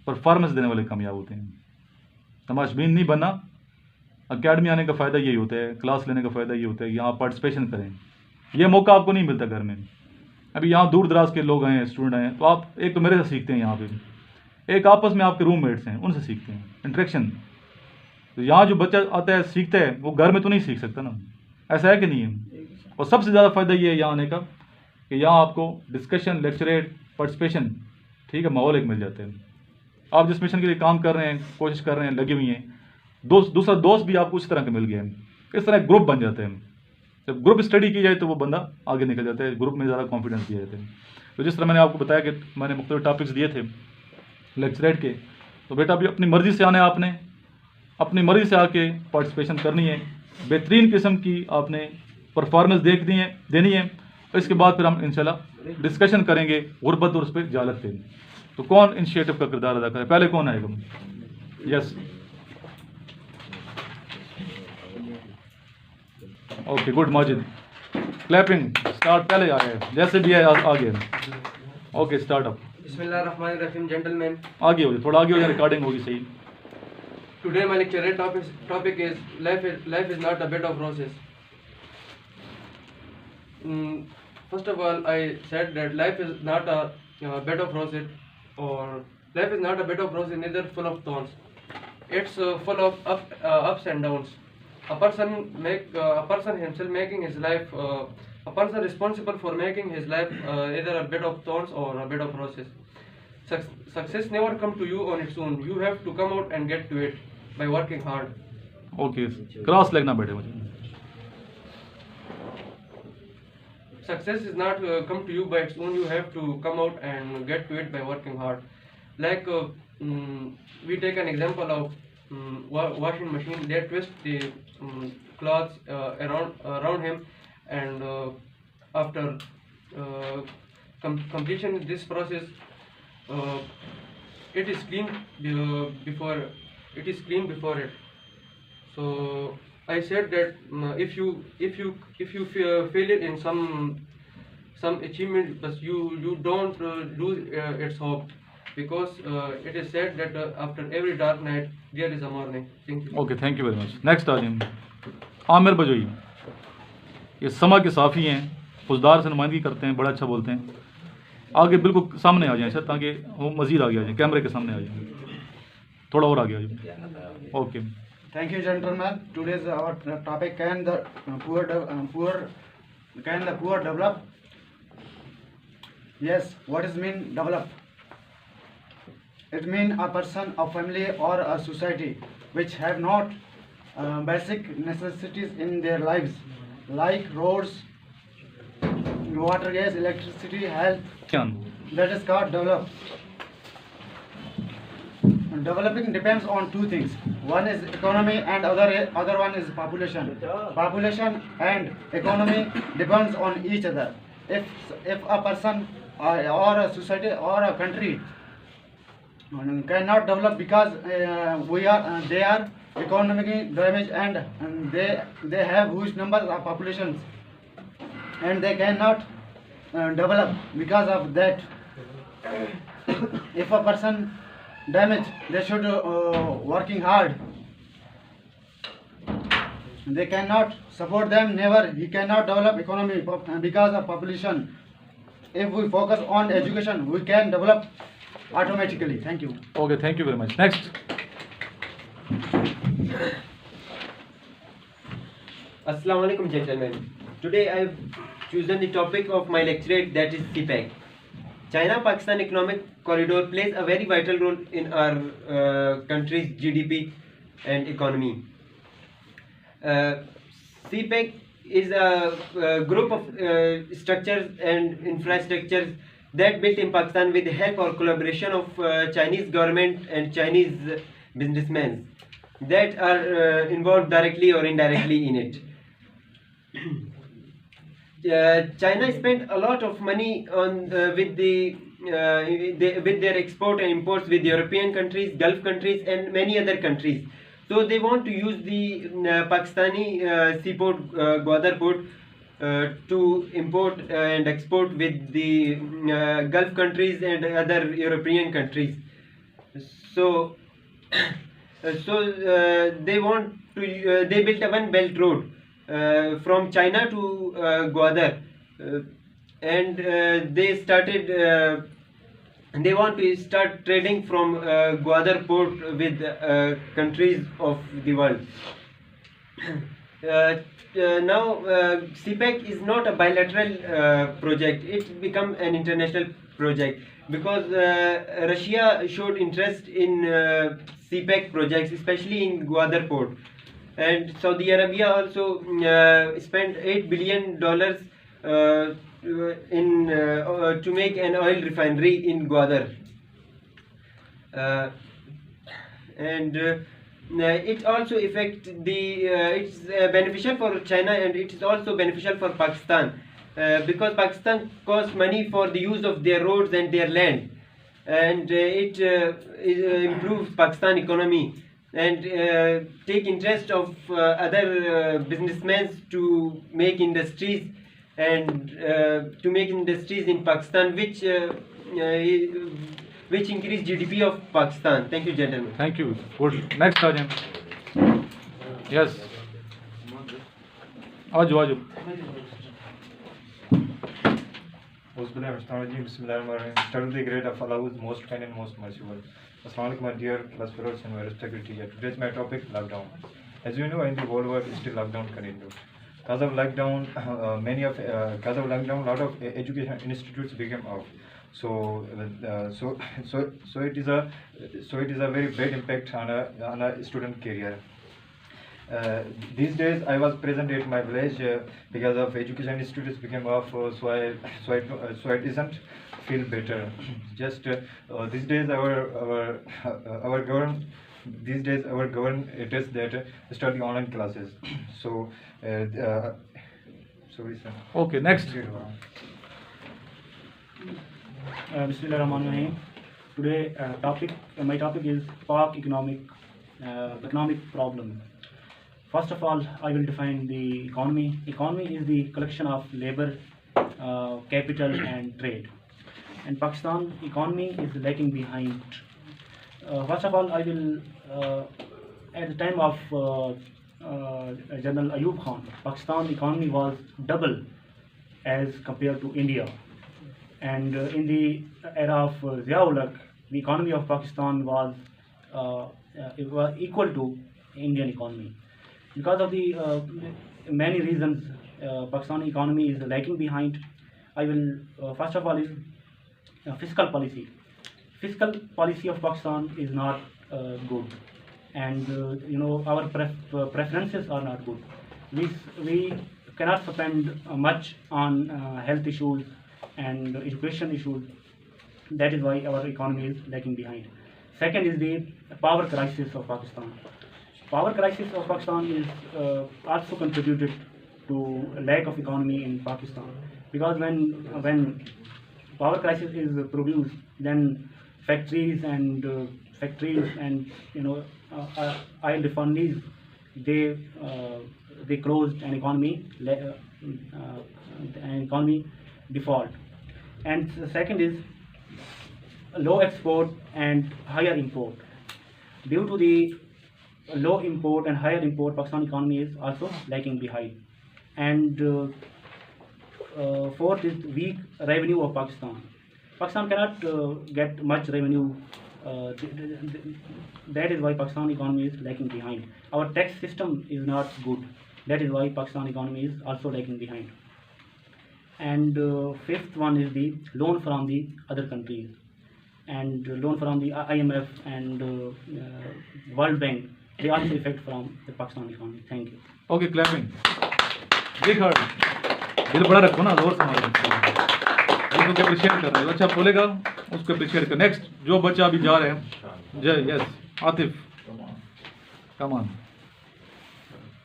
परफॉर्मेंस देने वाले कामयाब होते हैं। तमाशबीन नहीं बनना, अकेडमी आने का फ़ायदा यही होता है, क्लास लेने का फ़ायदा यही होता है, यहाँ पार्टिसिपेशन करें। यह मौका आपको नहीं मिलता घर में। अभी यहाँ दूर दराज के लोग आए हैं, स्टूडेंट आए हैं, तो आप एक तो मेरे से सीखते हैं, यहाँ पे एक आपस में आपके रूममेट्स हैं उनसे सीखते हैं, इंटरेक्शन। तो यहाँ जो बच्चा आता है सीखता है, वो घर में तो नहीं सीख सकता ना, ऐसा है कि नहीं है। और सबसे ज़्यादा फ़ायदा ये है यहाँ आने का कि यहाँ आपको डिस्कशन, लेक्चरेट, पार्टिसिपेशन, ठीक है, माहौल एक मिल जाता है। आप जिस मिशन के लिए काम कर रहे हैं, कोशिश कर रहे हैं, लगे हुई हैं, दूसरा दोस्त भी आपको उस तरह का मिल गया है, इस तरह ग्रुप बन जाते हैं। जब ग्रुप स्टडी की जाए तो वो बंदा आगे निकल जाता है, ग्रुप में ज़्यादा कॉन्फिडेंस दिया जाता है। तो जिस तरह मैंने आपको बताया कि मैंने मुख्तलिफ टॉपिक्स दिए थे लेक्चरेट के, तो बेटा अभी अपनी मर्ज़ी से आना है, आपने अपनी मर्ज़ी से आके पार्टिसिपेशन करनी है, बेहतरीन किस्म की आपने परफॉर्मेंस देनी है। इसके बाद फिर हम इंशाल्लाह डिस्कशन करेंगे गुर्बत और उस पर जालत पे। तो कौन इनिशिएटिव का किरदार अदा करे, पहले कौन आएगा? Yes, okay, good Majid, clapping start, पहले आ गए, जैसे भी है आ गए। Okay, start up. बिस्मिल्लाहिर्रहमानिर्रहीम, gentlemen. आगे हो जाए, थोड़ा आगे हो जाए, रिकॉर्डिंग होगी सही। Today my lecture topic is life is not a bed of roses. first of all, I said that life is not a bed of roses, or life is not a bed of roses, neither full of thorns. It's full of ups and downs. A person himself making his life, a person responsible for making his life either a bed of thorns or a bed of roses. Success never come to you on its own. You have to come out and get to it by working hard. Okay, cross leg ना बैठे मुझे. Success is not come to you by its own. You have to come out and get to it by working hard. Like we take an example of washing machine. They twist the cloths around him, and after completion of this process, it is clean before it. So I said that if you fail in some achievement, but you don't lose its hope, because it is said that after every dark night there is a morning. Thank you. Okay, thank you very much. Next आ जाएंगे आमिर बजोई. ये समा के साफ़ी हैं, फौजदार से नुमाइंदगी करते हैं, बड़ा अच्छा बोलते हैं. आगे बिल्कुल सामने आ जाएं सर, ताकि वो मज़ीद आगे आ जाएं, कैमरे के सामने आ जाएं, थोड़ा और आगे आ जाएं. Okay. Thank you, gentlemen. Today's our topic: can the poor develop? Yes. What does mean develop? It means a person, a family, or a society which have not basic necessities in their lives, like roads, water, gas, electricity, health. क्या That is called develop. Developing depends on two things. One is economy and other one is population. Population and economy depends on each other. If a person or a society or a country cannot develop because they are economically damaged, and they have huge numbers of populations, and they cannot develop because of that. If a person damaged, they should working hard. They cannot support them, never. He cannot develop economy because of population. If we focus on education, we can develop automatically. Thank you. Okay, thank you very much. Next. Assalamu alaikum, gentlemen. Today I have chosen the topic of my lecturate, that is CPEC. China-Pakistan Economic Corridor plays a very vital role in our country's GDP and economy. CPEC is a group of structures and infrastructures that built in Pakistan with the help or collaboration of Chinese government and Chinese businessmen that are involved directly or indirectly in it. China spent a lot of money on with their export and imports with European countries, Gulf countries, and many other countries. So they want to use the Pakistani seaport, Gwadar port, to import and export with the Gulf countries and other European countries. So, they want to. They built a one belt road from China to Gwadar, and they started. They want to start trading from Gwadar port with countries of the world. Now, CPEC is not a bilateral project. It become an international project because Russia showed interest in CPEC projects, especially in Gwadar port. And Saudi Arabia also spent $8 billion to make an oil refinery in Gwadar. It also it's beneficial for China, and it is also beneficial for Pakistan because Pakistan costs money for the use of their roads and their land, and it improves Pakistan economy, and take interest of other businessmen to make industries and to make industries in Pakistan, which increase GDP of Pakistan. Thank you, gentlemen. Thank you. Good. Next आ जाएं. यस, आ जाओ. Bismillahirrahmanirrahim. Start with the grade of Allah who is most kind and most merciful. Assalamu alaikum, my dear class fellows and my respected teacher. Today's my topic, lockdown. As you know, in the whole world, still lockdown continued. Because of lockdown, lot of education institutes became off. So it is a very bad impact on a student career. These days I was present at my village because of education institutes became off, so I didn't feel better. Just these days our government it is that study online classes. So sorry sir. Okay, next. Bismillahirrahmanirrahim. Today my topic is Pak economic problem. First of all, I will define the economy. Economy is the collection of labor, capital and trade. And Pakistan economy is lagging behind. First of all, I will at the time of General Ayub Khan, Pakistan economy was double as compared to India. And in the era of Ziaul Haq, the economy of Pakistan was equal to Indian economy. Because of the many reasons, Pakistan economy is lagging behind. I will first of all is fiscal policy. Fiscal policy of Pakistan is not good, and our preferences are not good. We cannot spend much on health issues and education issues. That is why our economy is lagging behind. Second is the power crisis of Pakistan. Power crisis of Pakistan is also contributed to lack of economy in Pakistan, because when power crisis is produced, then factories and oil refineries they closed, and economy default. And the second is low export and higher import. Due to the low import and higher import, Pakistan economy is also lagging behind. And fourth is weak revenue of Pakistan. Pakistan cannot get much revenue. That is why Pakistan economy is lagging behind. Our tax system is not good. That is why Pakistan economy is also lagging behind. And fifth one is the loan from the other countries, and loan from the IMF and World Bank. They also affect from the Pakistan economy. Thank you. Okay, clapping. Big heart. दिल बड़ा रखो ना, जोर से मारो। जिसको अप्रिशिएट कर रहे हो, अच्छा बोलेगा उसको अप्रिशिएट कर। नेक्स्ट जो बच्चा अभी जा रहे हैं, जय yes Atif, come on.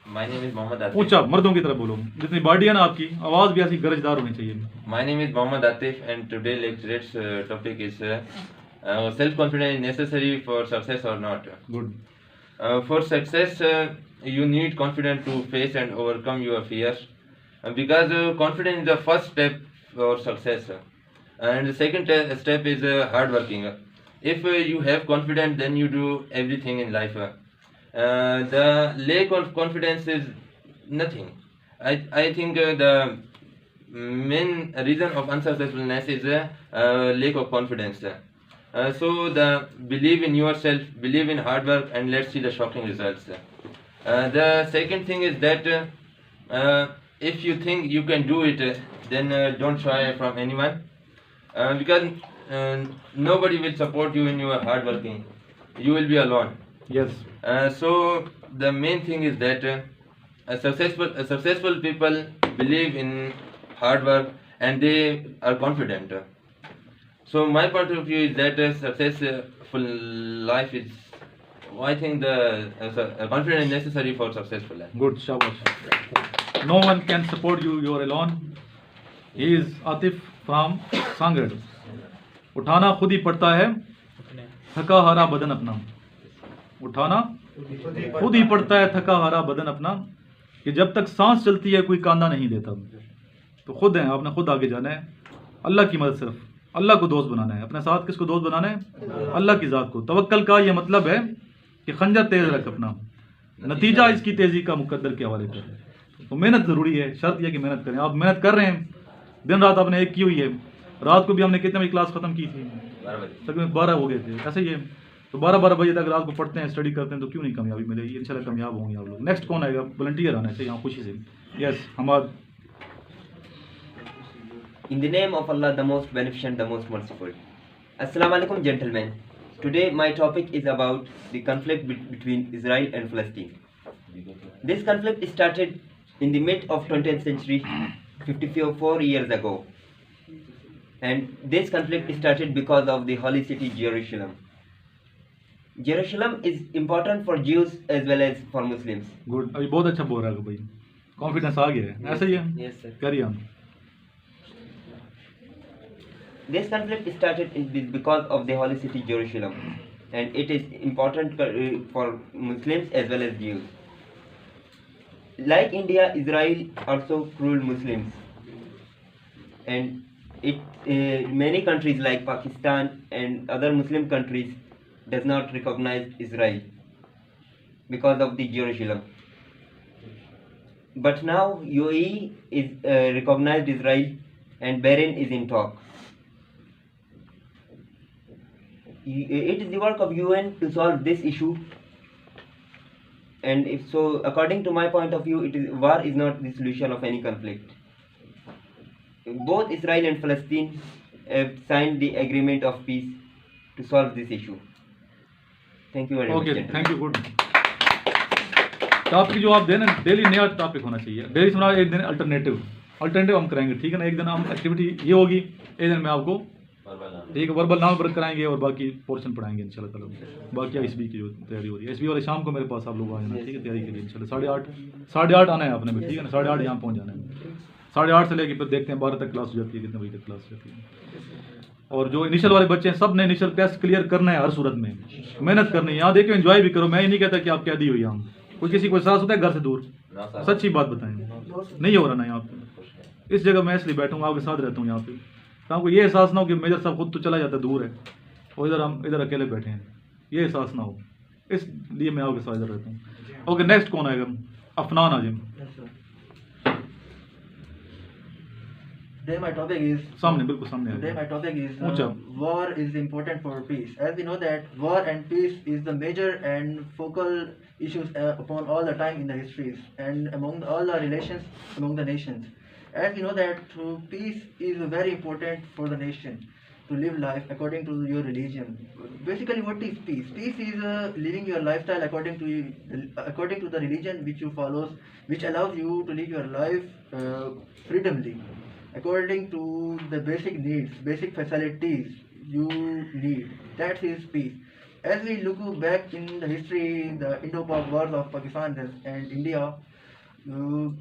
My name is Mohammad Atif. ऊंचा मर्दों की तरह बोलो, जितनी बॉडी है ना आपकी, आवाज भी ऐसी गरजदार होनी चाहिए। My name is Mohammad Atif, and today lecture's topic is self-confidence is necessary for success or not. Good. For success, you need confidence to face and overcome your fears, because confidence is the first step for success, and the second step is hard working. If you have confidence, then you do everything in life. The lack of confidence is nothing. I think the main reason of unsuccessfulness is lack of confidence. So believe in yourself, believe in hard work, and let's see the shocking results. The second thing is that if you think you can do it, then don't try from anyone, because nobody will support you in your hard working. You will be alone. Yes. So the main thing is that successful people believe in hard work and they are confident. So my point of view is that successful life is, I think the confidence is necessary for successful life. Good, shabash. No one can support you, you are alone. He is Atif from Sangad. उठाना खुद ही पड़ता है थका हारा बदन अपना। उठाना खुद ही पड़ता है थका हारा बदन अपना, कि जब तक सांस चलती है कोई कांधा नहीं देता। तो खुद है, आपने खुद आगे जाना है। अल्लाह की मदद, सिर्फ अल्लाह को दोस्त बनाना है। अपने साथ किसको दोस्त बनाना है? अल्लाह की ज़ात को। तवक्कल का ये मतलब है कि खंजर तेज रख अपना, नतीजा इसकी तेज़ी का मुकद्दर के हवाले कर। तो मेहनत ज़रूरी है, शर्त यह कि मेहनत करें। आप मेहनत कर रहे हैं, दिन रात आपने एक की हुई है, रात को भी हमने कितने बजे क्लास ख़त्म की थी? 12 बजे। तकरीबन 12 हो गए थे, ऐसे ही है। तो 12 बजे तक रात को पढ़ते हैं, स्टडी करते हैं, तो क्यों नहीं कामयाबी मिलेगी? इंशाल्लाह कामयाब होंगे आप लोग। नेक्स्ट कौन आएगा? वॉलंटियर आना चाहिए यहाँ खुशी से। Yes Hammad. In the name of Allah, the most beneficent, the most merciful. Assalamu alaikum, gentlemen. Today my topic is about the conflict between Israel and Palestine. This conflict started in the mid of 20th century, 54 years ago. And this conflict started because of the holy city Jerusalem. Jerusalem is important for Jews as well as for Muslims. Good, अभी बहुत अच्छा बोल रहा है भाई, कॉन्फिडेंस आ गया है। ऐसे ही है। Yes, sir. करिए हम। This conflict started because of the holy city Jerusalem, and it is important for Muslims as well as Jews. Like India, Israel also rule Muslims, and many countries like Pakistan and other Muslim countries does not recognize Israel because of the Jerusalem. But now UAE is recognized Israel, and Bahrain is in talk. It is the work of UN to solve this issue, and if so, according to my point of view, war is not the solution of any conflict. Both Israel and Palestine have signed the agreement of peace to solve this issue. Thank you very much. Okay, gentlemen. Thank you. Good. Topic जो आप देना डेली नया टॉपिक होना चाहिए। डेली सुना, एक दिन अल्टरनेटिव हम कराएंगे, ठीक है ना? एक दिन हम एक्टिविटी ये होगी, एक दिन मैं आपको ठीक है वर्बल नाम वर्क कराएंगे और बाकी पोर्शन पढ़ाएंगे इंशाल्लाह ताला। बाकी एसबी की जो तैयारी हो रही है, एसबी वाले शाम को मेरे पास आप लोग आ जाना, ठीक है? तैयारी के लिए इंशाल्लाह 8:30 आना है आपने भी, ठीक है ना? 8:30 यहाँ पहुँच जाना है। 8:30 से लेके फिर देखते हैं 12 तक क्लास हो जाती है, कितने बजे तक क्लास हो जाती है। और जो इनिशियल वाले बच्चे हैं, सब ने इनिशियल टेस्ट क्लियर करना है, हर सूरत में मेहनत करनी है। यहाँ देखिए एंजॉय भी करो, मैं ये नहीं कहता कि आप क्या दी हुई यहाँ, कोई किसी को एहसास होता है घर से दूर, सच्ची बात बताएं, नहीं हो रहा ना यहाँ पे। इस जगह मैं इसलिए बैठूंगा, आपके साथ रहता हूँ यहाँ पे, तो आपको ये एहसास ना हो कि मेजर साहब खुद तो चला जाता है, दूर है, और इधर हम इधर अकेले बैठे हैं, ये एहसास ना हो, इसलिए मैं आपके साथ इधर रहता हूँ। ओके, नेक्स्ट कौन आएगा? अफनान आजिम। Today my topic is सामने, बिल्कुल सामने Today my आएगा। topic is ऊंचा। war is important for peace. As we know that war and peace is the major and focal issues upon all the time in the histories and among all the relations among the nations. As we know that peace is very important for the nation to live life according to your religion. Basically, what is peace? Peace is living your lifestyle according to the religion which you follow, which allows you to live your life freedomly, according to the basic needs, basic facilities you need. That is peace. As we look back in the history, the Indo-Pak wars of Pakistan and India,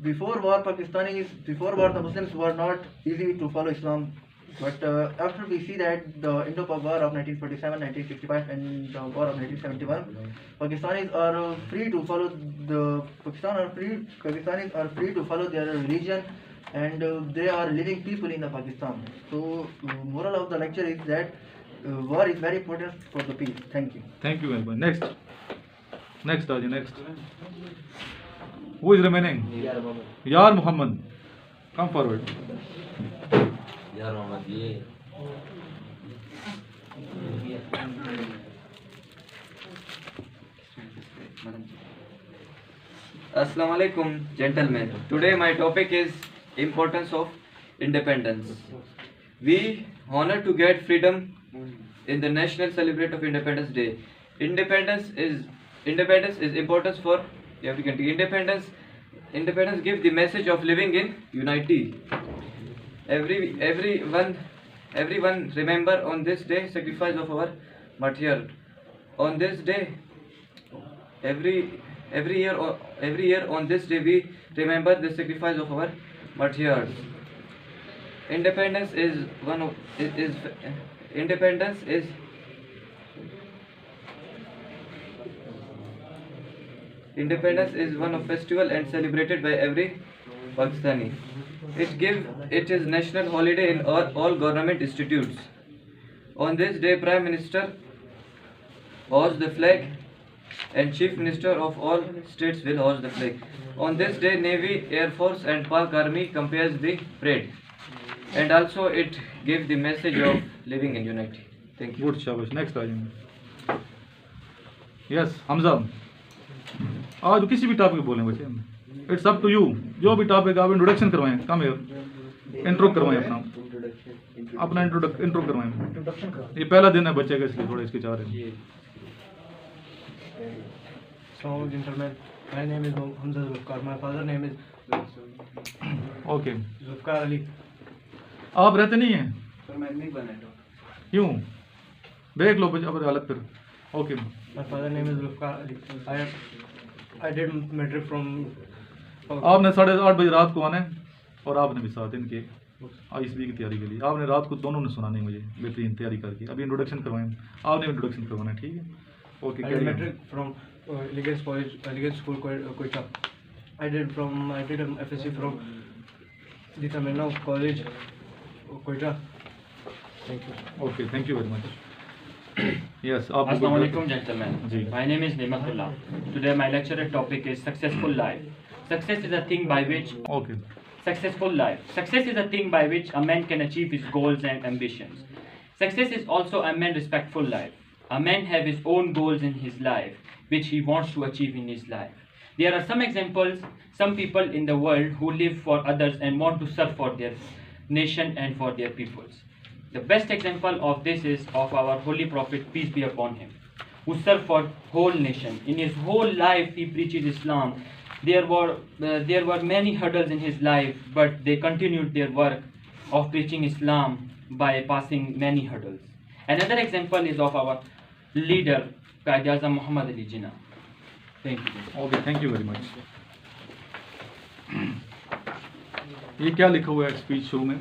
before war the Muslims were not easy to follow Islam. But after we see that the Indo-Pak war of 1947, 1955 and the war of 1971, Pakistanis are free to follow Pakistanis are free to follow their religion, and they are living peacefully in the Pakistan. So moral of the lecture is that war is very important for the peace. Thank you. Thank you very much. Next Aji, next. Who is remaining? Yar Muhammad. Come forward. यार मोहम्मद ये Assalamu alaikum, gentlemen. Today my topic is importance of independence. We honor to get freedom in the national celebration of Independence Day. Independence is importance for every country. Independence gives the message of living in unity. Everyone remember on this day sacrifice of our martyr. On this day, every year on this day we remember the sacrifice of our martyrs. Independence is one of festival and celebrated by every Pakistani. It is national holiday in all government institutes. On this day, Prime Minister hoists the flag and Chief Minister of all states will hoist the flag. On this day, Navy, Air Force and Pak Army compares the parade. and also it gives the message of living in unity. Thank you. Good शाबाश नेक्स्ट आ जाएंगे यस हमजा आज किसी भी टॉपिक बोलें बच्चे इट्स अप टू यू जो भी टॉपिक आप इंट्रोडक्शन करवाएं कम इंट्रो करवाएं अपना इंट्रो करवाएं ये पहला दिन है बच्चे का इसलिए थोड़ा इसके चाह रहे हैं So, gentlemen, my name is Hamza Zulfikar. My father name is okay Zulfikar Ali. आप रहते नहीं हैं Sir, मैं नहीं बना तो. क्यों देख लो बच्चे अब हालत फिर okay My father name is Zulfikar Ali. I did metric from. आपने 8:30 बजे रात को आना है और आपने भी साथ इनके ISB की तैयारी के लिए आपने रात को दोनों ने सुना नहीं मुझे बेहतरीन तैयारी करके अभी इंट्रोडक्शन करवाएं आपने इंट्रोडक्शन करवाना है ठीक है okay I did metric from Elegance College, Elegance School, Quetta. I did an FSC from the Tamil Nadu College, Quetta. Thank you. Okay thank you very much yes आप Assalamu alaikum, gentlemen. जी My name is Nimatullah. Today my lecture topic is successful life. Success is a thing by which okay successful life. Success is a thing by which a man can achieve his goals and ambitions. Success is also a man respectful life. A man have his own goals in his life, which he wants to achieve in his life. There are some examples, some people in the world who live for others and want to serve for their nation and for their peoples. The best example of this is of our holy prophet, peace be upon him, who served for whole nation. In his whole life, he preached Islam. There were many hurdles in his life, but they continued their work of preaching Islam by passing many hurdles. Another example is of our leader, Qaid Azam Muhammad Ali Jinnah. Thank you. Okay thank you very much ये क्या लिखा हुआ है स्पीच शुरू में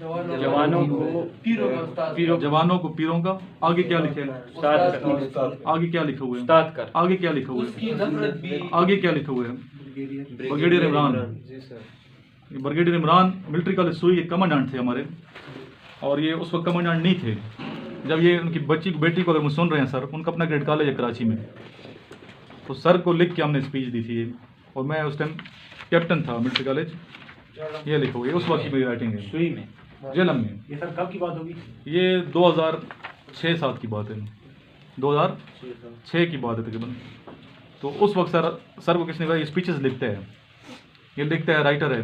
जवानों को जवानों को पीरों का आगे क्या लिखे है आगे क्या लिखा हुआ है आगे क्या लिखा हुआ है आगे क्या लिखा हुआ है brigadier Imran brigadier Imran military college सुई के कमांडेंट थे हमारे और ये उस वक्त कमांडेंट नहीं थे जब ये उनकी बेटी को अगर मुझे सुन रहे हैं सर उनका अपना ग्रेड कॉलेज है कराची में तो सर को लिख के हमने स्पीच दी थी ये और मैं उस टाइम कैप्टन था मिलिट्री कॉलेज ये लिखो ये उस वक्त की मेरी राइटिंग है सुई में जेलम में ये सर कब की बात होगी ये 2006-7 की बात है 2006 की बात है तकरीबन तो उस वक्त सर को किसने कहा ये स्पीचेस लिखते हैं ये लिखते हैं राइटर है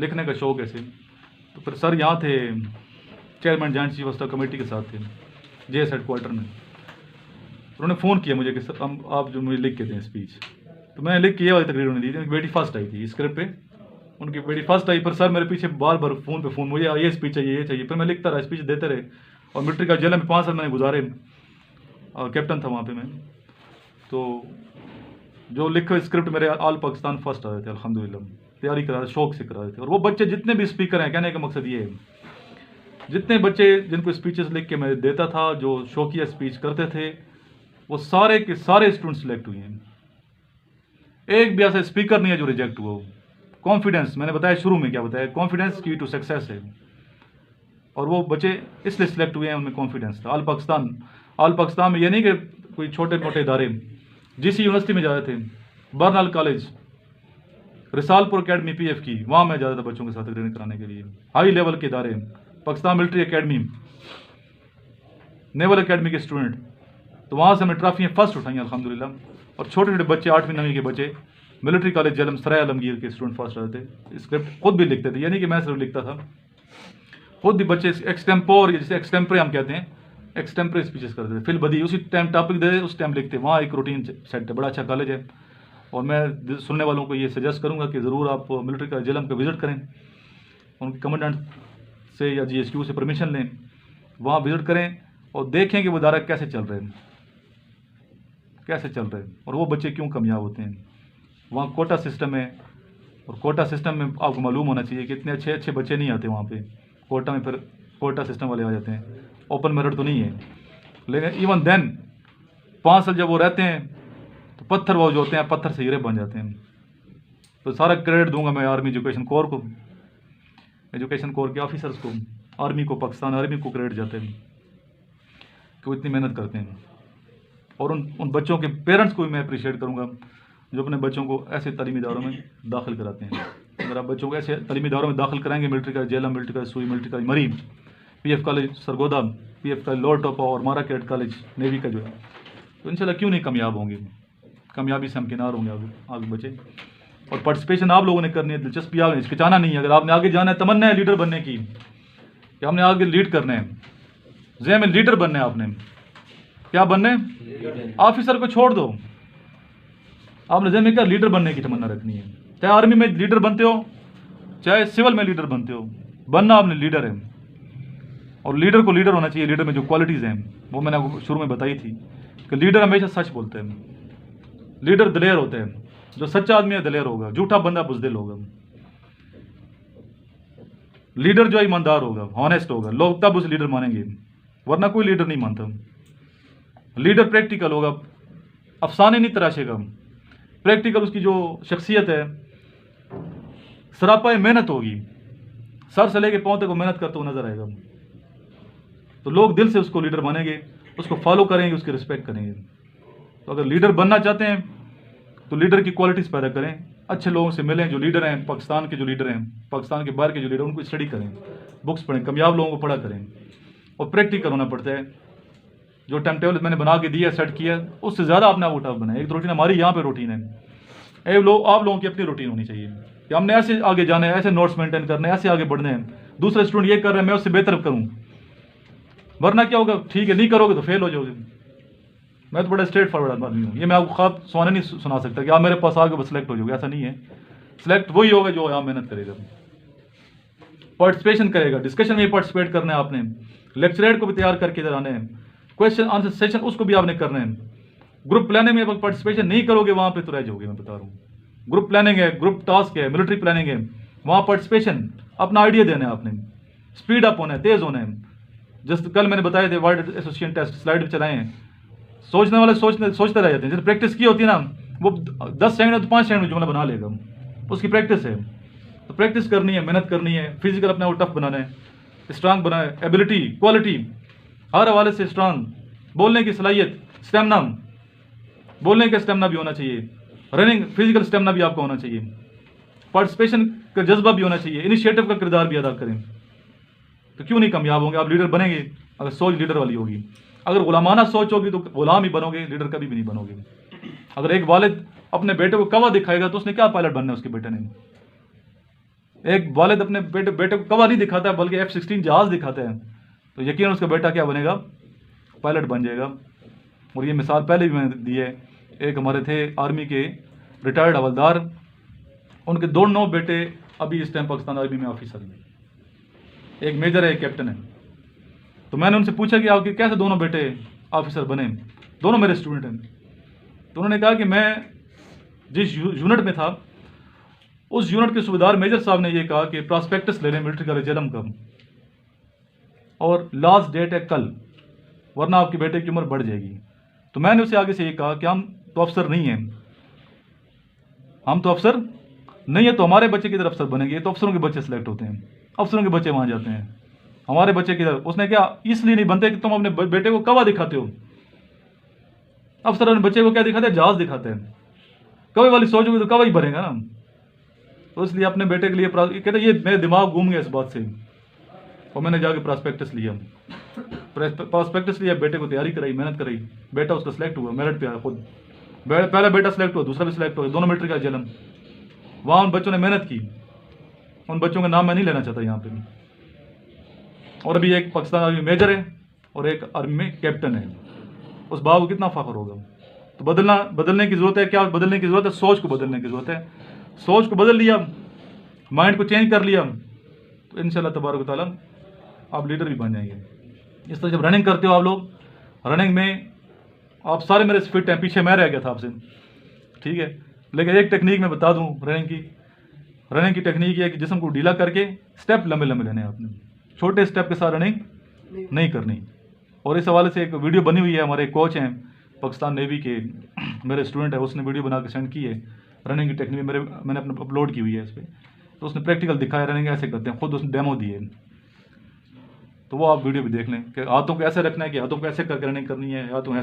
लिखने का शौक ऐसे तो फिर सर यहाँ थे chairman joint chief of staff committee के साथ थे JS हेडक्वार्टर में उन्होंने फ़ोन किया मुझे कि सर आप जो मुझे लिख के दें स्पीच तो मैंने लिख के ये वाली तकरीर उन्हें दी थी उनकी बेटी फर्स्ट आई थी स्क्रिप्ट पे उनकी बेटी फर्स्ट आई पर सर मेरे पीछे बार बार फ़ोन मुझे ये स्पीच चाहिए ये चाहिए फिर मैं लिखता रहा स्पीच देते रहे और मिलिट्री का जेल में 5 साल मैंने गुजारे और कैप्टन था वहाँ पे मैं तो जो लिखे स्क्रिप्ट मेरे ऑल पाकिस्तान फर्स्ट आ रहे थे अल्हम्दुलिल्लाह तैयारी करा रहे शौक से करा रहे थे और वो बच्चे जितने भी स्पीकर हैं कहने का मकसद ये है जितने बच्चे जिनको स्पीचेस लिख के मैं देता था जो शौकिया स्पीच करते थे वो सारे के सारे स्टूडेंट सिलेक्ट हुए हैं एक भी ऐसा स्पीकर नहीं है जो रिजेक्ट हुआ हो कॉन्फिडेंस मैंने बताया शुरू में क्या बताया कॉन्फिडेंस की टू सक्सेस है और वो बच्चे इसलिए सिलेक्ट हुए हैं उनमें कॉन्फिडेंस था ऑल पाकिस्तान में ये नहीं कि कोई छोटे मोटे इदारे जिस यूनिवर्सिटी में जा रहे थे बर्नल कॉलेज रिसालपुर अकेडमी PF की वहाँ मैं जाता था बच्चों के साथ ट्रेनिंग कराने के लिए हाई लेवल के इदारे Pakistan military academy naval academy के स्टूडेंट तो वहाँ से हमने ट्रॉफियाँ फर्स्ट उठाई अल्हम्दुलिल्लाह और छोटे छोटे बच्चे 8वीं 9वीं के बच्चे मिलिट्री कॉलेज जलम सराय आलमगीर के स्टूडेंट फर्स्ट रहते थे स्क्रिप्ट खुद भी लिखते थे यानी कि मैं सिर्फ लिखता था खुद भी बच्चे एक्सटेम्पोर जिसे एक्सटेम्परे हम कहते हैं एक्सटेम्परे स्पीचेस करते थे फिल बदी उसी टाइम टॉपिक दे उस टाइम लिखते वहाँ एक रूटीन सेट है बड़ा अच्छा कॉलेज है और मैं सुनने वालों को ये सजेस्ट करूँगा कि ज़रूर आप मिलिट्री कॉलेज जलम का विज़िट करें उनके कमांडेंट से या GSQ से परमिशन लें वहाँ विज़िट करें और देखें कि वो इदारा कैसे चल रहे हैं और वो बच्चे क्यों कामयाब होते हैं वहाँ कोटा सिस्टम है और कोटा सिस्टम में आपको मालूम होना चाहिए कि इतने अच्छे बच्चे नहीं आते वहाँ पे कोटा में फिर कोटा सिस्टम वाले आ जाते हैं ओपन मेरिट तो नहीं है लेकिन इवन देन 5 साल जब वो रहते हैं तो पत्थर वो जो होते हैं पत्थर से हीरे बन जाते हैं तो सारा क्रेडिट दूंगा मैं आर्मी एजुकेशन कोर के ऑफिसर्स को आर्मी को पाकिस्तान आर्मी को क्रेडिट जाते हैं कि वो इतनी मेहनत करते हैं और उन बच्चों के पेरेंट्स को भी मैं अप्रिशिएट करूंगा जो अपने बच्चों को ऐसे तालीमी इदारों में दाखिल कराते हैं अगर आप बच्चों को ऐसे तलीमी इदारों में दाखिल कराएंगे, मिलिट्री का जेलम, मिलिट्री का सुई, मिलिट्री का मरी, PF college Sargodha, PF college lower टोपा और मारा कैड कॉलेज नेवी का जो है, तो इंशाल्लाह क्यों नहीं कामयाब होंगे, कामयाबी से हम किनार होंगे आगे बचे। और पार्टिसिपेशन आप लोगों ने करनी है, दिलचस्पी आपने हिचकिचाना नहीं है। अगर आपने आगे जाना है, तमन्ना है लीडर बनने की कि हमने आगे लीड करना है, ज़हन में लीडर बनना है, आपने क्या बनना है, ऑफिसर को छोड़ दो, आपने ज़हन में क्या लीडर बनने की तमन्ना रखनी है। चाहे आर्मी में लीडर बनते हो, चाहे सिविल में लीडर बनते हो, बनना आपने लीडर है। और लीडर को लीडर होना चाहिए। लीडर में जो क्वालिटीज़ हैं वो मैंने आपको शुरू में बताई थी कि लीडर हमेशा सच बोलते हैं, लीडर दलेर होते हैं। जो सच्चा आदमी है दलेर होगा, झूठा बंदा बुज़दिल होगा। लीडर जो ईमानदार होगा, हॉनेस्ट होगा, लोग तब उसे लीडर मानेंगे, वरना कोई लीडर नहीं मानता। लीडर प्रैक्टिकल होगा, अफसाने नहीं तराशेगा, प्रैक्टिकल उसकी जो शख्सियत है सरापा मेहनत होगी, सर से लेके पाँव तक वो मेहनत करते हुए नजर आएगा। तो लोग दिल से उसको लीडर मानेंगे, उसको फॉलो करेंगे, उसकी रिस्पेक्ट करेंगे। तो अगर लीडर बनना चाहते हैं तो लीडर की क्वालिटीज़ पैदा करें, अच्छे लोगों से मिलें, जो लीडर हैं पाकिस्तान के, जो लीडर हैं पाकिस्तान के बाहर के जो लीडर, उनको स्टडी करें, बुक्स पढ़ें, कामयाब लोगों को पढ़ा करें। और प्रैक्टिकल होना पड़ता है। जो टाइम टेबल मैंने बना के दिया, सेट किया, उससे ज़्यादा आपने वो टफ बनाए। एक रूटीन हमारी यहाँ पे रूटीन है, आप लोगों की अपनी रूटीन होनी चाहिए कि हमने ऐसे आगे जाना है, ऐसे नोट्स मेंटेन करने हैं, ऐसे आगे बढ़ने हैं। दूसरे स्टूडेंट ये कर रहे हैं, मैं उससे बेहतर करूँ, वरना क्या होगा, ठीक है नहीं करोगे तो फेल हो जाओगे। मैं तो बड़ा स्ट्रेट फॉरवर्ड आदमी हूँ, ये मैं आपको ख्वाब सुनाने नहीं सुना सकता कि आप मेरे पास आगे बस सिलेक्ट हो जाओगे, ऐसा नहीं है। सिलेक्ट वही होगा जो आप मेहनत करेगा, पार्टिसिपेशन करेगा, डिस्कशन में पार्टिसिपेट करना है आपने, लेक्चरेट को भी तैयार करके इधर आने हैं, क्वेश्चन आंसर सेशन उसको भी आपने करना है। ग्रुप प्लानिंग में पार्टिसिपेशन नहीं करोगे वहाँ पे तो रह जाओगे, मैं बता रहा हूँ। ग्रुप प्लानिंग है, ग्रुप टास्क है, मिलिट्री प्लानिंग है, वहाँ पार्टिसिपेशन, अपना आइडिया देना है आपने, स्पीड अप होना है, तेज़ होना है। जस्ट कल मैंने बताए थे वर्ड एसोसिएशन टेस्ट स्लाइड पर चलाए हैं, सोचने वाले सोचते रह जाते हैं। जैसे प्रैक्टिस की होती है ना, वो 10 सेकंड तो 5 सेकंड में जुमला बना लेगा, उसकी प्रैक्टिस है। तो प्रैक्टिस करनी है, मेहनत करनी है, फिजिकल अपना वो टफ बनाना है, स्ट्रांग बनाए, एबिलिटी क्वालिटी हर हवाले से स्ट्रांग, बोलने की सलाहियत, स्टेमिना, बोलने का स्टेमिना भी होना चाहिए, रनिंग फिजिकल स्टेमिना भी आपको होना चाहिए, पार्टिसिपेशन का जज्बा भी होना चाहिए, इनिशिएटिव का किरदार भी अदा करें। तो क्यों नहीं कामयाब होंगे? आप लीडर बनेंगे अगर सोच लीडर वाली होगी। अगर गुलामाना सोच होगी तो गुलाम ही बनोगे, लीडर कभी भी नहीं बनोगे। अगर एक वालिद अपने बेटे को कवा दिखाएगा तो उसने क्या पायलट बनना है उसके बेटे ने। एक वालिद अपने बेटे को कवा नहीं दिखाता है बल्कि F-16 जहाज दिखाता है तो यकीन उसका बेटा क्या बनेगा, पायलट बन जाएगा। और ये मिसाल पहले भी मैंने दी है। एक हमारे थे आर्मी के रिटायर्ड हवलदार, उनके दोनों बेटे अभी इस टाइम पाकिस्तान आर्मी में ऑफिसर हैं, एक मेजर है एक कैप्टन है। तो मैंने उनसे पूछा कि आपके कैसे दोनों बेटे ऑफिसर बने? दोनों मेरे स्टूडेंट हैं। तो उन्होंने कहा कि मैं जिस यूनिट में था उस यूनिट के सूबेदार मेजर साहब ने ये कहा कि प्रॉस्पेक्टस ले लें मिलिट्री कॉलेज जेलम का और लास्ट डेट है कल, वरना आपके बेटे की उम्र बढ़ जाएगी। तो मैंने उसे आगे से ये कहा कि हम तो अफसर नहीं हैं, हम तो अफसर नहीं है, तो हमारे बच्चे किधर अफसर बनेंगे? तो अफसरों के बच्चे सेलेक्ट होते हैं, अफसरों के बच्चे वहाँ जाते हैं, हमारे बच्चे किधर? उसने क्या इसलिए नहीं बनते कि तुम अपने बेटे को कवा दिखाते हो। अफसर अपने बच्चे को क्या दिखाते हैं? जहाज दिखाते हैं। कवे वाली सोच होगी तो कवा ही बनेगा ना। तो इसलिए अपने बेटे के लिए कहते ये मेरे दिमाग घूम गया इस बात से, और मैंने जाके प्रॉस्पेक्टस लिया, प्रॉस्पेक्टस लिया, बेटे को तैयारी कराई, मेहनत कराई, बेटा उसका सिलेक्ट हुआ, मेरिट पे आया खुद। पहला बेटा सिलेक्ट हुआ, दूसरा भी सिलेक्ट हुआ, दोनों मिलिट्री का जन्म। वहाँ उन बच्चों ने मेहनत की, उन बच्चों का नाम मैं नहीं लेना चाहता यहाँ पे। और अभी एक पाकिस्तान आर्मी मेजर है और एक आर्मी में कैप्टन है, उस बाप को कितना फख्र होगा। तो बदलने की ज़रूरत है। क्या बदलने की ज़रूरत है? सोच को बदलने की ज़रूरत है। सोच को बदल लिया, माइंड को चेंज कर लिया तो इंशाल्लाह तबारक ताला आप लीडर भी बन जाएंगे। इस तरह जब रनिंग करते हो आप लोग, रनिंग में आप सारे मेरे फिट हैं, पीछे मैं रह गया था आपसे, ठीक है। लेकिन एक टेक्निक मैं बता दूं रनिंग की टेक्निक ये है कि जिस्म को ढीला करके स्टेप लंबे लंबे लेने हैं आपने, छोटे स्टेप के साथ रनिंग नहीं करनी। और इस हवाले से एक वीडियो बनी हुई है, हमारे कोच हैं पाकिस्तान नेवी के, मेरे स्टूडेंट है, उसने वीडियो बना के सेंड की है रनिंग की टेक्निक, मैंने अपने अपलोड की हुई है इस पर। तो उसने प्रैक्टिकल दिखाया रनिंग ऐसे करते हैं, खुद उसने डेमो दिए, तो वो आप वीडियो भी देख लें कि हाथों को ऐसे रखना है कि हाथों को ऐसे करके रनिंग करनी है, हाथों को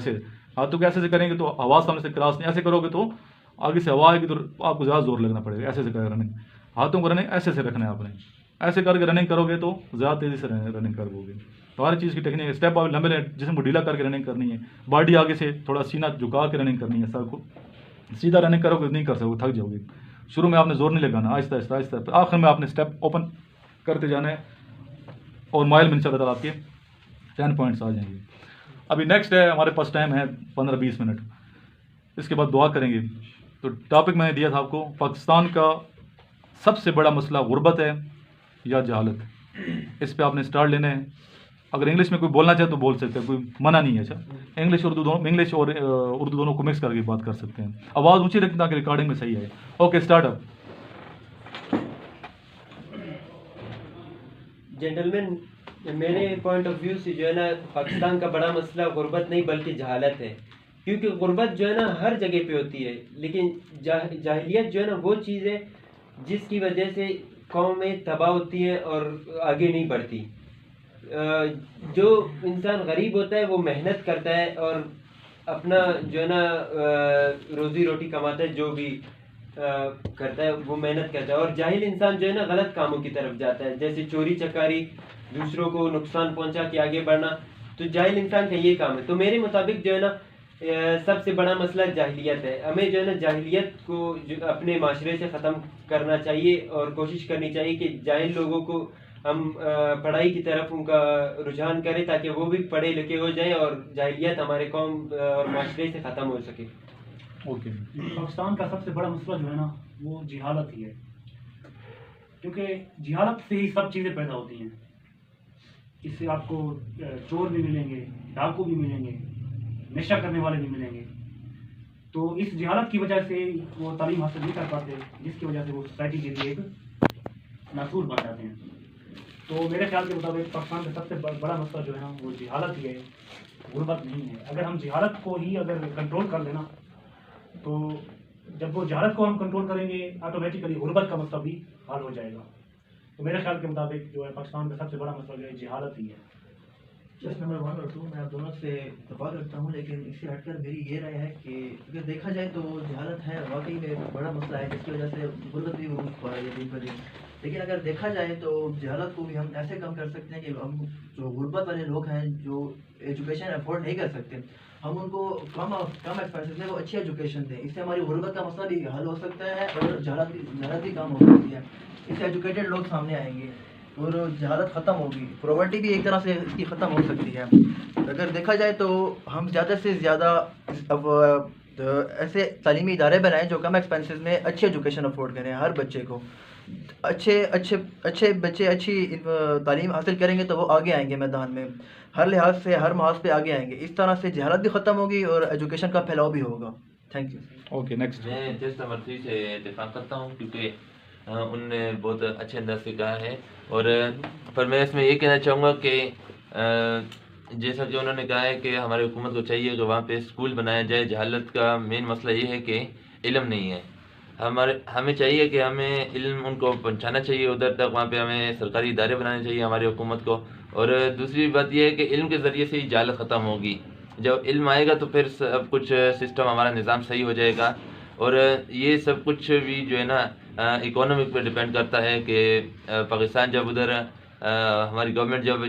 ऐसे से करेंगे तो हवा सामने से क्रॉस नहीं, ऐसे करोगे तो आगे से हवा आएगी तो आपको ज़्यादा जोर लगना पड़ेगा, ऐसे से करें रनिंग। हाथों को रनिंग ऐसे से रखना है आपने, ऐसे करके रनिंग करोगे तो ज़्यादा तेज़ी से रनिंग करोगे। तो हर चीज़ की टेक्निक, स्टेप आप लंबे जिसम को ढीला करके रनिंग करनी है, बॉडी आगे से थोड़ा सीना झुका के रनिंग करनी है। सर को सीधा रनिंग करोगे नहीं कर सकोगे, थक जाओगे। शुरू में आपने जोर नहीं लगाना, आहिस्ता आहिस्ता आहिस्ता, आखिर में आपने स्टेप ओपन करते जाना है और माइल में इंशाल्लाह आपके 10 पॉइंट्स आ जाएंगे। अभी नेक्स्ट है, हमारे पास टाइम है 15-20 मिनट, इसके बाद दुआ करेंगे। तो टॉपिक मैंने दिया था आपको, पाकिस्तान का सबसे बड़ा मसला गुर्बत है या जहालत। इस पे आपने स्टार्ट लेना है। अगर इंग्लिश में कोई बोलना चाहे तो बोल सकते हैं, कोई मना नहीं है। अच्छा, इंग्लिश और उर्दू दोनों को मिक्स करके बात कर सकते हैं। आवाज़ ऊंची रखना ताकि रिकॉर्डिंग में सही है। Okay, start up. जेंटलमैन, मेरे पॉइंट ऑफ व्यू से जो है ना, पाकिस्तान का बड़ा मसला गुर्बत नहीं बल्कि जहालत है। क्योंकि गुर्बत जो है ना हर जगह पे होती है, लेकिन जाहिलियत जो है ना वो चीज़ है जिसकी वजह से कौमें तबाह होती है और आगे नहीं बढ़ती। जो इंसान गरीब होता है वो मेहनत करता है और अपना जो है ना रोज़ी रोटी कमाता है, जो भी करता है वो मेहनत करता है। और जाहिल इंसान जो है ना गलत कामों की तरफ जाता है, जैसे चोरी चकारी, दूसरों को नुकसान पहुंचा के आगे बढ़ना। तो जाहिल इंसान का ये काम है। तो मेरे मुताबिक जो है ना सबसे बड़ा मसला जाहिलियत है। हमें जो है ना जाहिलियत को जो अपने माशरे से ख़त्म करना चाहिए और कोशिश करनी चाहिए कि जाहिल लोगों को हम पढ़ाई की तरफ उनका रुझान करें ताकि वो भी पढ़े लिखे हो जाएं और जाहिलियत हमारे कौम और माशरे से ख़त्म हो सके। ओके, पाकिस्तान का सबसे बड़ा मसला जो है ना वो जिहालत ही है, क्योंकि जिहालत से ही सब चीज़ें पैदा होती हैं। इससे आपको चोर भी मिलेंगे, डाकू भी मिलेंगे, नशा करने वाले भी मिलेंगे। तो इस जिहालत की वजह से वो तालीम हासिल नहीं कर पाते, जिसकी वजह से वो सोसाइटी के लिए एक नासूर बन जाते हैं। तो मेरे ख्याल के मुताबिक पाकिस्तान का सबसे बड़ा मसला जो है ना वो जिहालत ही है, गुर्बत नहीं है। अगर हम जिहालत को ही अगर कंट्रोल कर लेना, तो जब वो जहालत को हम कंट्रोल करेंगे ऑटोमेटिकली गुर्बत का मसला भी हल हो जाएगा। तो मेरे ख्याल के मुताबिक जो है पाकिस्तान का सबसे बड़ा मसला जो है जिहालत ही है। जस्ट नंबर 1 और 2 मैं आप दोनों से इत्तेफाक रखता हूँ, लेकिन इससे हटकर मेरी ये राय है कि अगर देखा जाए तो जहालत है वाकई में बड़ा मसला है, जिसकी वजह से गुर्बत भी हो पा रही है दिन ब दिन। लेकिन अगर देखा जाए तो जहालत को भी हम ऐसे कम कर सकते हैं कि हम जो गुर्बत वाले लोग हैं जो एजुकेशन अफोर्ड नहीं कर सकते, हम उनको कम एक्सपेंसेस में वो अच्छी एजुकेशन दें। इससे हमारी गुर्बत का मसला भी हल हो सकता है और जहालत भी कम हो सकती है। इससे एजुकेटेड लोग सामने आएंगे और जहालत ख़त्म होगी, पॉवर्टी भी एक तरह से इसकी ख़त्म हो सकती है। अगर देखा जाए तो हम ज़्यादा से ज़्यादा ऐसे तालीमी इदारे बनाएं जो कम एक्सपेंसेस में अच्छी एजुकेशन अफोर्ड करें हर बच्चे को। अच्छे बच्चे अच्छी तालीम हासिल करेंगे तो वो आगे आएंगे मैदान में, हर लिहाज से हर महाज पे आगे आएंगे। इस तरह से जहालत भी ख़त्म होगी और एजुकेशन का फैलाव भी होगा। Thank you. Okay, next. मैं जस्ट नंबर 3 से इत्तेफाक करता हूँ, क्योंकि उनने बहुत अच्छे अंदाज से कहा है। और पर मैं इसमें ये कहना चाहूँगा कि जैसा कि उन्होंने कहा है कि हमारी हुकूमत को चाहिए कि वहाँ पे स्कूल बनाया जाए। जहालत का मेन मसला ये है कि इल्म नहीं है। हमें चाहिए कि हमें इल्म उनको पहुँचाना चाहिए उधर तक, वहाँ पे हमें सरकारी इदारे बनाने चाहिए हमारी हुकूमत को। और दूसरी बात यह है कि इल्म के ज़रिए से ही जहालत ख़त्म होगी। जब इल्म आएगा तो फिर सब कुछ सिस्टम, हमारा निज़ाम सही हो जाएगा। और ये सब कुछ भी जो है ना इकोनॉमिक पे डिपेंड करता है कि पाकिस्तान जब उधर हमारी गवर्नमेंट जब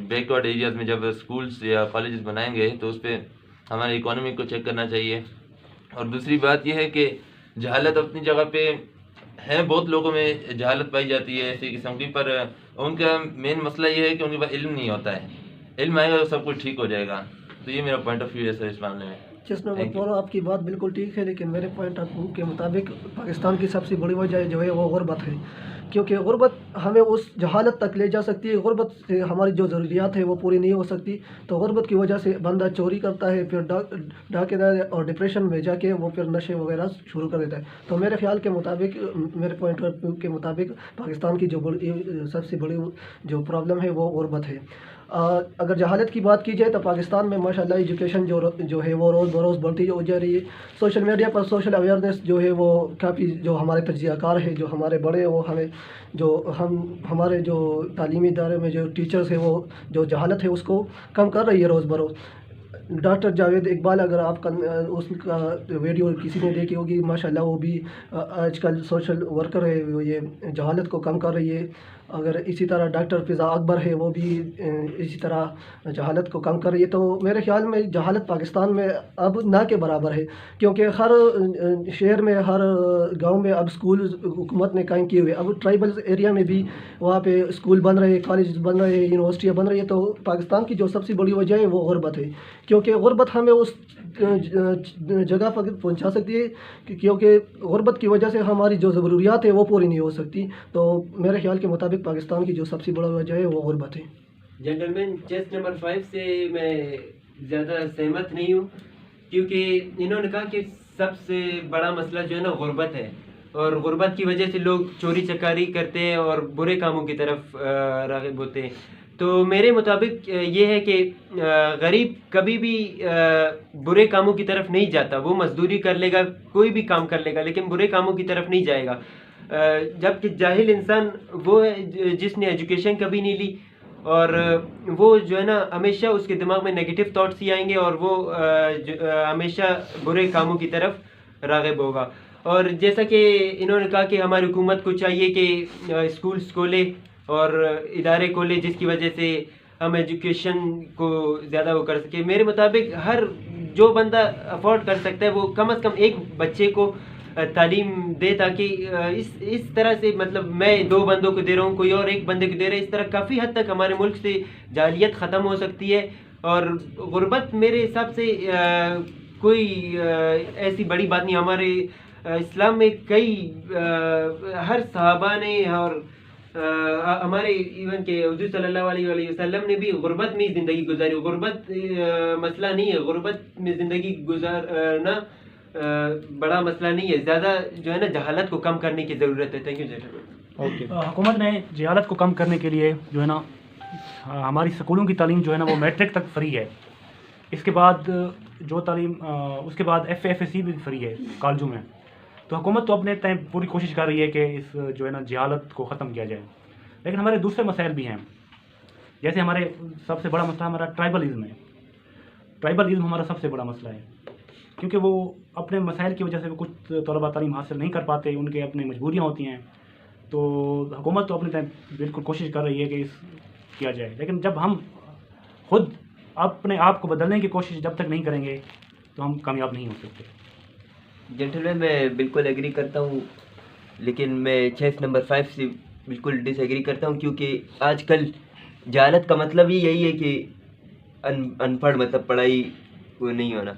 बैकवर्ड एरियाज़ में जब स्कूल्स या कॉलेजेस बनाएंगे तो उस पर हमारी इकोनॉमी को चेक करना चाहिए। और दूसरी बात यह है कि जहालत अपनी जगह पे है, बहुत लोगों में जहालत पाई जाती है ऐसी किस्म की, पर उनका मेन मसला ये है कि उनके पास इल्म नहीं होता है। इल्म आएगा तो सब कुछ ठीक हो जाएगा। तो ये मेरा पॉइंट ऑफ व्यू है सर इस मामले में। जिस नंबर पर आपकी बात बिल्कुल ठीक है, लेकिन मेरे पॉइंट ऑफ व्यू के मुताबिक पाकिस्तान की सबसे बड़ी वजह जो है वो गुर्बत है। क्योंकि गुर्बत हमें उस जहालत तक ले जा सकती है, गुर्बत से हमारी जो ज़रूरियात है वो पूरी नहीं हो सकती। तो गुर्बत की वजह से बंदा चोरी करता है, फिर डाकेदार और डिप्रेशन में जाके वो फिर नशे वगैरह शुरू कर देता है। तो मेरे ख्याल के मुताबिक, मेरे पॉइंट ऑफ व्यू के मुताबिक पाकिस्तान की जो सबसे बड़ी जो प्रॉब्लम है वो गुर्बत है। अगर जहालत की बात की जाए तो पाकिस्तान में माशाल्लाह एजुकेशन जो है वो रोज़ बरोज़ बढ़ती हो जा रही है। सोशल मीडिया पर सोशल अवेयरनेस जो है वो काफ़ी, जो हमारे तज्ज़ियाकार है, जो हमारे बड़े, वो हमारे जो तालीमी इदारे में जो टीचर्स है वो जो जहालत है उसको कम कर रही है रोज़ बरोज़। डॉक्टर जावेद इकबाल, अगर आपका उसका वीडियो किसी ने देखी होगी, माशाल्लाह वो भी आजकल सोशल वर्कर है, वो ये जहालत को कम कर रही है। अगर इसी तरह डॉक्टर फिज़ा अकबर है, वो भी इसी तरह जहालत को कम कर रही है। तो मेरे ख्याल में जहालत पाकिस्तान में अब ना के बराबर है, क्योंकि हर शहर में, हर गांव में अब स्कूल हुकूमत ने कायम किए हुए। अब ट्राइबल एरिया में भी वहाँ पे स्कूल बन रहे हैं, कॉलेज बन रहे हैं, यूनिवर्सिटियाँ बन रही है। तो पाकिस्तान की जो सबसे बड़ी वजह है वो गुरबत है, क्योंकि गुरबत हमें उस जगह पर पहुंचा सकती है, क्योंकि गुरबत की वजह से हमारी जो ज़रूरियात है वो पूरी नहीं हो सकती। तो मेरे ख्याल के मुताबिक पाकिस्तान की जो सबसे बड़ा वजह है वो गुरबत है। जेंटलमैन, चेस्ट नंबर 5 से मैं ज़्यादा सहमत नहीं हूँ, क्योंकि इन्होंने कहा कि सबसे बड़ा मसला जो है ना गुरबत है, और गुरबत की वजह से लोग चोरी चकारी करते हैं और बुरे कामों की तरफ राग़िब होते हैं। तो मेरे मुताबिक ये है कि गरीब कभी भी बुरे कामों की तरफ नहीं जाता। वो मजदूरी कर लेगा, कोई भी काम कर लेगा, लेकिन बुरे कामों की तरफ नहीं जाएगा। जबकि जाहिल इंसान वो है जिसने एजुकेशन कभी नहीं ली, और वो जो है ना हमेशा उसके दिमाग में नेगेटिव थॉट्स ही आएंगे, और वो हमेशा बुरे कामों की तरफ राग़िब होगा। और जैसा कि इन्होंने कहा कि हमारी हुकूमत को चाहिए कि स्कूल्स खोले और इदारे खोले, जिसकी वजह से हम एजुकेशन को ज़्यादा वो कर सके। मेरे मुताबिक हर जो बंदा अफोर्ड कर सकता है वो कम से कम एक बच्चे को तालीम दे, ताकि इस तरह से, मतलब मैं 2 बंदों को दे रहा हूँ, कोई और 1 बंदे को दे रहा है, इस तरह काफ़ी हद तक हमारे मुल्क से जालियत ख़त्म हो सकती है। और गुरबत मेरे हिसाब से कोई ऐसी बड़ी बात नहीं। हमारे इस्लाम में कई हर सहाबा ने और हमारे इवन के हुजूर सल्लल्लाहु अलैहि वसल्लम ने भी गुरबत में ज़िंदगी गुजारी। गुरबत मसला नहीं है, गुरबत में ज़िंदगी गुजारना बड़ा मसला नहीं है। ज़्यादा जो है ना जहालत को कम करने की ज़रूरत है। Thank you gentleman. हुकूमत ने जहालत को कम करने के लिए जो है ना हमारी स्कूलों की तालीम जो है ना वो मैट्रिक तक फ्री है। इसके बाद जो तालीम उसके बाद FAFSC भी फ्री है कॉलेजों में। तो हुकूमत तो अपने टाइम पूरी कोशिश कर रही है कि इस जो है ना जहालत को ख़त्म किया जाए, लेकिन हमारे दूसरे मसाइल भी हैं। जैसे हमारे सबसे बड़ा मसला हमारा ट्राइबलिज़्म है। ट्राइबलिज़्म हमारा सबसे बड़ा मसला है, क्योंकि वो अपने मसाइल की वजह से कुछ तलबा तालीम हासिल नहीं कर पाते, उनके अपनी मजबूरियाँ होती हैं। तो हुकूमत तो अपने टाइम बिल्कुल कोशिश कर रही है कि किया जाए, लेकिन जब हम खुद अपने आप को बदलने की कोशिश जब तक नहीं करेंगे तो हम कामयाब नहीं हो सकते। जेंटलमैन, मैं बिल्कुल एग्री करता हूँ, लेकिन मैं चेस्ट नंबर 5 से बिल्कुल डिसएग्री करता हूँ, क्योंकि आजकल जहालत का मतलब ही यही है कि अनपढ़, मतलब पढ़ाई को नहीं होना।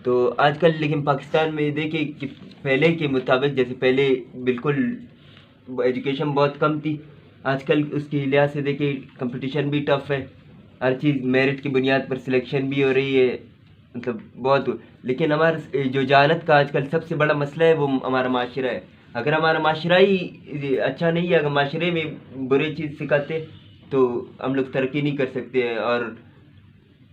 तो आजकल लेकिन पाकिस्तान में देखिए कि पहले के मुताबिक, जैसे पहले बिल्कुल एजुकेशन बहुत कम थी, आजकल उसके लिहाज से देखिए कंपटीशन भी टफ है, हर चीज़ मेरिट की बुनियाद पर सिलेक्शन भी हो रही है, मतलब बहुत। लेकिन हमारा जो जहालत का आजकल सबसे बड़ा मसला है वो हमारा माशरा है। अगर हमारा माशरा ही अच्छा नहीं है, अगर माशरे में बुरी चीज़ सिखाते तो हम लोग तरक्की नहीं कर सकते हैं। और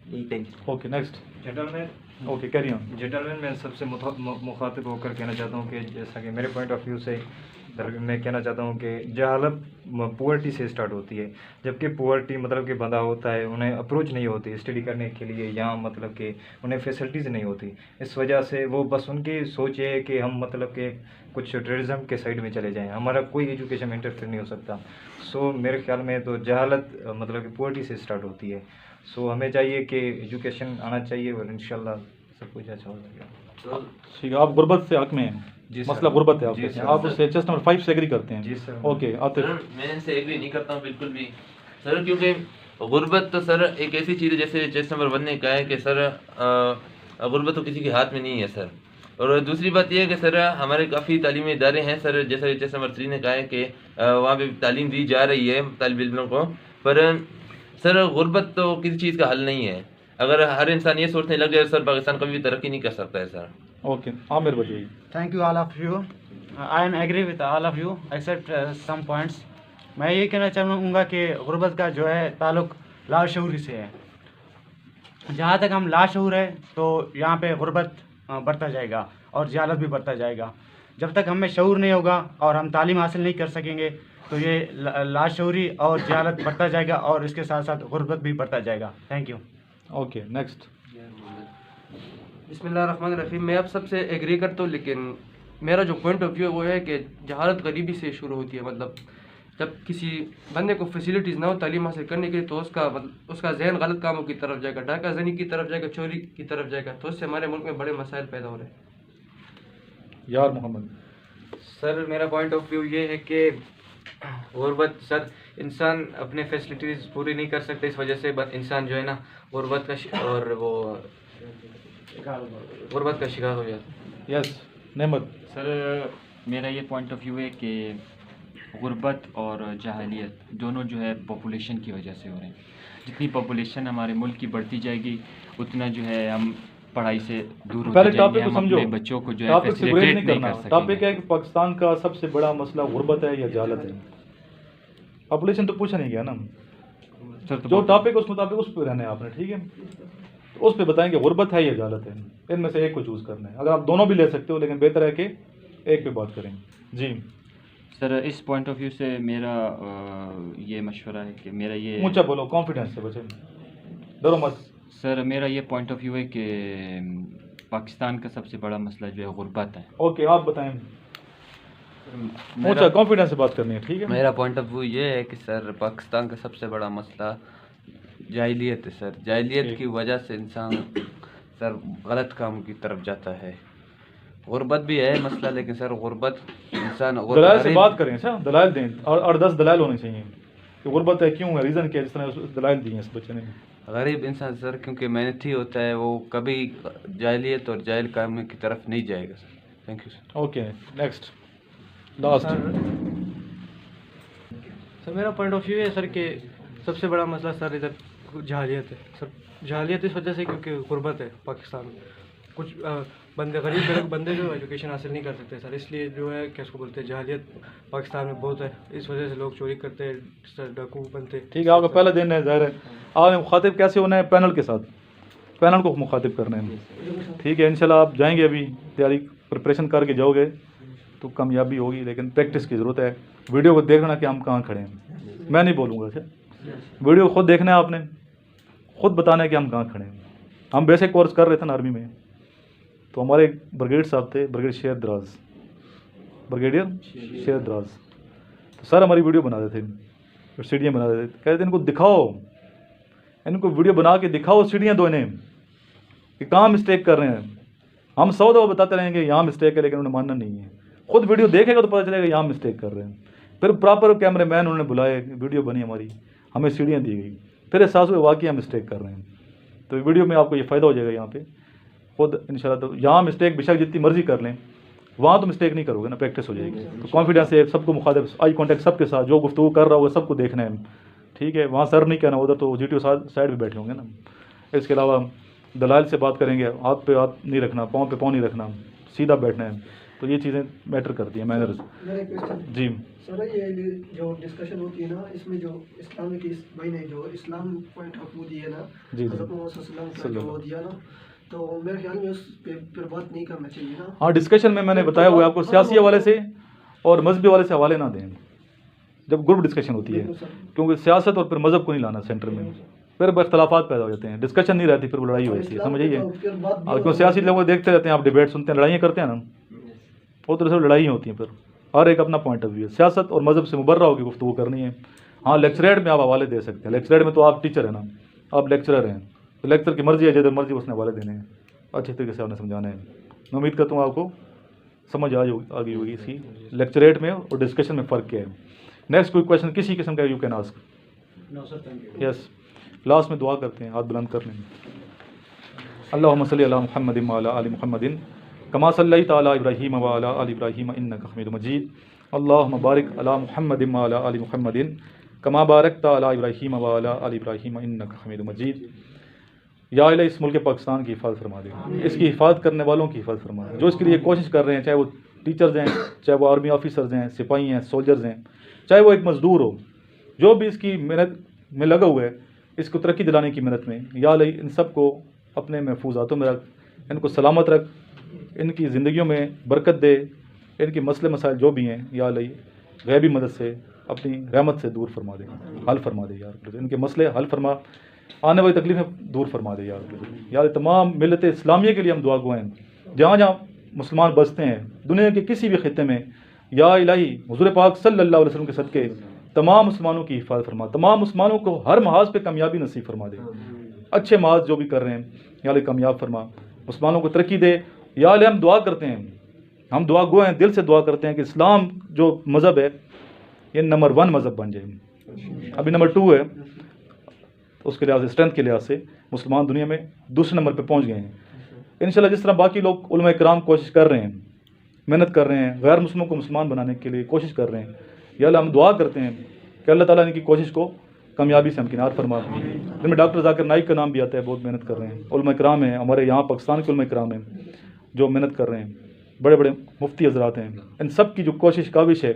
यही thank you. Okay, next gentleman, okay carry on. Gentleman, मैं सबसे मुखातिब होकर कहना चाहता हूँ कि जैसा कि मेरे पॉइंट ऑफ व्यू से मैं कहना चाहता हूँ कि जहालत पुअर्टी से स्टार्ट होती है, जबकि पुअर्टी मतलब कि बंदा होता है, उन्हें अप्रोच नहीं होती स्टडी करने के लिए, यहाँ मतलब कि उन्हें फैसिलिटीज़ नहीं होती। इस वजह से वो बस उनकी सोच ये है कि हम मतलब कि कुछ टेररिज्म के साइड में चले जाएं, हमारा कोई एजुकेशन में इंटरफेयर नहीं हो सकता। सो मेरे ख्याल में तो जहालत मतलब कि पुअर्टी से स्टार्ट होती है। सो हमें चाहिए कि एजुकेशन आना चाहिए और इंशाल्लाह सब कुछ अच्छा हो जाएगा। ठीक है, आप गुरबत से हक में हैं, मसला गुरबत है आपके, आप उससे चेस्ट नंबर 5 से एग्री करते हैं? जी सर। ओके आतिफ। सर मैं इनसे एग्री नहीं करता हूँ बिल्कुल भी सर, क्योंकि गुरबत तो सर एक ऐसी चीज़ है, जैसे चेस्ट नंबर 1 ने कहा है कि सर गुरबत तो किसी के हाथ में नहीं है सर। और दूसरी बात यह है कि सर हमारे काफ़ी तालीमी इदारे हैं सर, जैसा चेस्ट नंबर 3 ने कहा है कि वहाँ पे तालीम दी जा रही है तालिब इल्मों को, पर सर गुरबत तो किसी चीज़ का हल नहीं है। अगर हर इंसान ये सोचने लग जाए सर, पाकिस्तान कभी भी तरक्की नहीं कर सकता है सर। ओके, आमिर बताइए। Thank you all of you. I am agree with all of you except some points. मैं ये कहना चाहूँगा कि गुरबत का जो है ताल्लुक़ लाशऊरी से है। जहाँ तक हम लाशऊर है तो यहाँ पे गुरबत बढ़ता जाएगा और जहालत भी बढ़ता जाएगा। जब तक हमें शऊर नहीं होगा और हम तालीम हासिल नहीं कर सकेंगे तो ये लाशऊरी और जहालत बढ़ता जाएगा और इसके साथ साथ गुरबत भी बढ़ता जाएगा। Thank you. Okay next. बिस्मिल्लाहिर्रहमानिर्रहीम। मैं आप सबसे एग्री करता हूँ, लेकिन मेरा जो पॉइंट ऑफ व्यू है वो है कि जहालत गरीबी से शुरू होती है। मतलब जब किसी बंदे को फैसिलिटीज़ ना हो तालीम हासिल करने के लिए, तो उसका जहन गलत कामों की तरफ जाएगा, डाका जनी की तरफ जाएगा, चोरी की तरफ जाएगा। तो उससे हमारे मुल्क में बड़े मसाइल पैदा हो रहे हैं। यार मोहम्मद सर मेरा पॉइंट ऑफ व्यू ये है कि गुर्बत सर इंसान अपने फैसिलिटीज़ पूरी नहीं कर सकते, इस वजह से इंसान जो है ना गुर्बत का शिकार हो जाता है। यस नेमत सर मेरा ये पॉइंट ऑफ व्यू है कि गुर्बत और जहालियत दोनों जो है पॉपुलेशन की वजह से हो रहे हैं। जितनी पॉपुलेशन हमारे मुल्क की बढ़ती जाएगी उतना जो है हम पढ़ाई से दूर होते पहले जाएंगे, टॉपिक को हम समझो, अपने बच्चों को जो है टॉपिक से ब्रेक फैसिलिटेट नहीं नहीं करना। कर सकेंगे। टॉपिक है कि पाकिस्तान का सबसे बड़ा मसला गुर्बत है या जहालत है। पॉपुलेशन तो पूछा नहीं गया ना सर, तो जो टॉपिक उस मुताबिक उस पर रहना है आपने, ठीक है। तो उस पर बताएंगे गुर्बत है या जहालत है, इनमें से एक को चूज़ करना है। अगर आप दोनों भी ले सकते हो, लेकिन बेहतर है कि एक पे बात करें। जी सर इस पॉइंट ऑफ व्यू से मेरा ये मशवरा है कि मेरा ये ऊंचा बोलो, कॉन्फिडेंस से बचे, डरो मत। सर मेरा ये पॉइंट ऑफ व्यू है कि पाकिस्तान का सबसे बड़ा मसला जो है गुर्बत है। ओके आप बताएं, ऊंचा कॉन्फिडेंस से बात करनी है, ठीक है। मेरा पॉइंट ऑफ व्यू ये है कि सर पाकिस्तान का सबसे बड़ा मसला जाहिलियत है सर। जाहिलियत की वजह से इंसान सर गलत काम की तरफ जाता है। गुर्बत भी है मसला, लेकिन सर गुर्बत इंसान दलाल से बात करें, अच्छा दलाल दें, और 10 दलाल होने चाहिए कि गुर्बत है, क्यों है, रीज़न क्या है, जिस तरह दलाल दिए हैं इस बच्चे ने। गरीब इंसान सर क्योंकि मेहनती होता है, वो कभी जाहिलियत और जाहिल काम की तरफ नहीं जाएगा sir. Thank you sir. Okay next last. Sir मेरा पॉइंट ऑफ व्यू है सर कि सबसे बड़ा मसला सर इधर जहालियत है सर। जहालियत इस वजह से क्योंकि गुर्बत है पाकिस्तान में। कुछ गरीब बंदे जो एजुकेशन हासिल नहीं कर सकते सर, इसलिए जो है क्या उसको बोलते हैं जहालियत पाकिस्तान में बहुत है। इस वजह से लोग चोरी करते हैं सर, डाकू बनते हैं। ठीक है, आपका पहला दिन है, ज़ाहिर है आपने मुखातिब कैसे होना है, पैनल के साथ, पैनल को मुखातिब करना है, ठीक है। इंशाल्लाह आप जाएंगे, अभी तैयारी प्रिपरेशन करके जाओगे तो कामयाबी होगी, लेकिन प्रैक्टिस की ज़रूरत है। वीडियो को देखना कि हम कहाँ खड़े हैं, मैं नहीं बोलूँगा, अच्छा वीडियो खुद देखना है आपने, खुद बताना है कि हम कहाँ खड़े हैं। हम बेसिक कोर्स कर रहे थे ना आर्मी में, तो हमारे एक ब्रिगेड साहब थे, ब्रिगेडियर शेर दराज, तो सर हमारी वीडियो बना देते थे, सीढ़ियाँ बना देते थे, कहते थे इनको दिखाओ, इनको वीडियो बना के दिखाओ सीढ़ियाँ दो इन्हें कि कहाँ मिस्टेक कर रहे हैं। हम 100 दफ़ा बताते रहेंगे यहाँ मिस्टेक है, लेकिन उन्हें मानना नहीं है। खुद वीडियो देखेगा तो पता चलेगा यहाँ मिस्टेक कर रहे हैं। फिर प्रॉपर कैमरा मैन उन्होंने बुलाए, वीडियो बनी हमारी, हमें सीढ़ियाँ दी गई, फिर एहसास हुआ वाकई हम मिस्टेक कर रहे हैं। तो वीडियो में आपको ये फ़ायदा हो जाएगा यहाँ पे खुद इंशाल्लाह। तो यहाँ मिस्टेक बेशक जितनी मर्जी कर लें, वहाँ तो मिस्टेक नहीं करोगे ना, प्रैक्टिस हो जाएगी। तो कॉन्फिडेंस से सबको मुखातिब, आई कॉन्टैक्ट सबके साथ, जो गुफ्तगू कर रहा होगा सबको देखना है, ठीक है। वहाँ सर नहीं कहना, उधर तो GTO साइड भी बैठे होंगे ना। इसके अलावा दलाल से बात करेंगे, हाथ पे हाथ नहीं रखना, पाँव पे पाँव नहीं रखना, सीधा बैठना है। तो ये चीज़ें मैटर करती हैं, मैनर्स। जी सर ये जो डिस्कशन होती है ना, इसमें जो इस्लामिक भाई ने जो इस्लाम पॉइंट ऑफ व्यू दिया ना, जी हज़रत मोहम्मद सल्लल्लाहु अलैहि वसल्लम का जो दिया ना, तो मेरे ख्याल में उस पर बात नहीं करना चाहिए ना। हाँ, डिस्कशन में मैंने बताया हुआ है आपको, सियासी हवाले से और मजहबी हवाले से हवाले ना दें जब ग्रुप डिस्कशन होती है, क्योंकि सियासत और फिर मज़हब को नहीं लाना सेंटर में, फिर इख्तलाफात पैदा हो जाते हैं, डिस्कशन नहीं रहती, फिर वो लड़ाई होती है, समझिए। और क्यों सियासी लोग देखते रहते हैं, आप डिबेट सुनते हैं, लड़ाइयाँ करते हैं ना, वो तरह से लड़ाइयाँ होती हैं। फिर हर एक अपना पॉइंट ऑफ व्यू है, सियासत और मज़हब से मुबर्रा होकर गुफ्तगू करनी है। हाँ, लेक्चरेट में आप हवाले दे सकते हैं, लेक्चरेट में तो आप टीचर हैं ना, आप लेक्चरर हैं, तो लेक्चर की मर्जी है, जिधर मर्जी उसने हवाले देने हैं, अच्छे तरीके से आपने समझाना है। मैं उम्मीद करता हूँ आपको समझ आ गई होगी इसकी लेक्चरेट में और डिस्कशन में फ़र्क क्या है। नेक्स्ट कोई क्वेश्चन किसी किस्म का you can ask. Yes, last में दुआ करते हैं, हाथ बुलंद कर लें। अल्लाहुम्मा सल्ली अला मुहम्मदिन व अला आलि मुहम्मदिन कमा सल्लैता अला इब्राहीम व अला आलि इब्राहीम इन्नका हमीदुम मजीद। अल्लाहुम्मा बारिक अला मुहम्मदिन व अला आलि मुहम्मदिन कमा बारकता अला इब्राहीम व अला आलि इब्राहीम इन्नका हमीदुम मजीद। या इलाही इस मुल्क पाकिस्तान की हिफाजत फरमा दे, इसकी हिफाजत करने वालों की हिफाजत फरमा दे, जो इसके लिए कोशिश कर रहे हैं, चाहे वो टीचर्स हैं, चाहे वो आर्मी ऑफिसर्स हैं, सिपाही हैं, सोल्जर्स हैं, चाहे वो एक मज़दूर हो, जो भी इसकी मेहनत में लगा हुआ है, इसको तरक्की दिलाने की मेहनत में, या इलाही इन सब को अपने महफूजातों में रख, इनको सलामत रख, इनकी ज़िंदगियों में बरकत दे, इनके मसले मसाइल जो भी हैं या इलाही गैबी मदद से अपनी रहमत से दूर फरमा दे, हल फरमा दे यार, इनके मसले हल फरमा, आने वाली तकलीफ़ें दूर फरमा दे यार तमाम मिलत इस्लामिया के लिए हम दुआ गो हैं, जहाँ जहाँ मुसलमान बसते हैं दुनिया के किसी भी खिते में, या इलाही हुज़ूर पाक सल्लल्लाहु अलैहि वसल्लम के सदक़े तमाम मुसलमानों की हिफाजत फरमा, तमाम मुसलमानों को हर महाज पे कामयाबी नसीब फरमा दे, अच्छे महाज जो भी कर रहे हैं या कामयाब फरमा, मुसलमानों को तरक्की दे। या हम दुआ करते हैं, हम दुआ गो हैं, दिल से दुआ करते हैं कि इस्लाम जो मज़हब है ये नंबर 1 मज़हब बन जाए। अभी नंबर 2 है, उसके लिहाज से स्ट्रेंथ के लिहाज से मुसलमान दुनिया में दूसरे नंबर पे पहुंच गए हैं। इंशाल्लाह जिस तरह बाकी लोग उलमा किराम कोशिश कर रहे हैं, मेहनत कर रहे हैं, गैर मुस्लिमों को मुसलमान बनाने के लिए कोशिश कर रहे हैं, या अल्लाह हम दुआ करते हैं कि अल्लाह ताला इनकी कोशिश को कामयाबी से हमकिनार फरमा। जिनमें डॉक्टर जाकिर नाइक का नाम भी आता है, बहुत मेहनत कर रहे हैं। उलमा किराम हैं हमारे यहाँ पाकिस्तान के उलमा किराम हैं जो मेहनत कर रहे हैं, बड़े बड़े मुफ्ती हजरात हैं। इन सब की जो कोशिश काविश है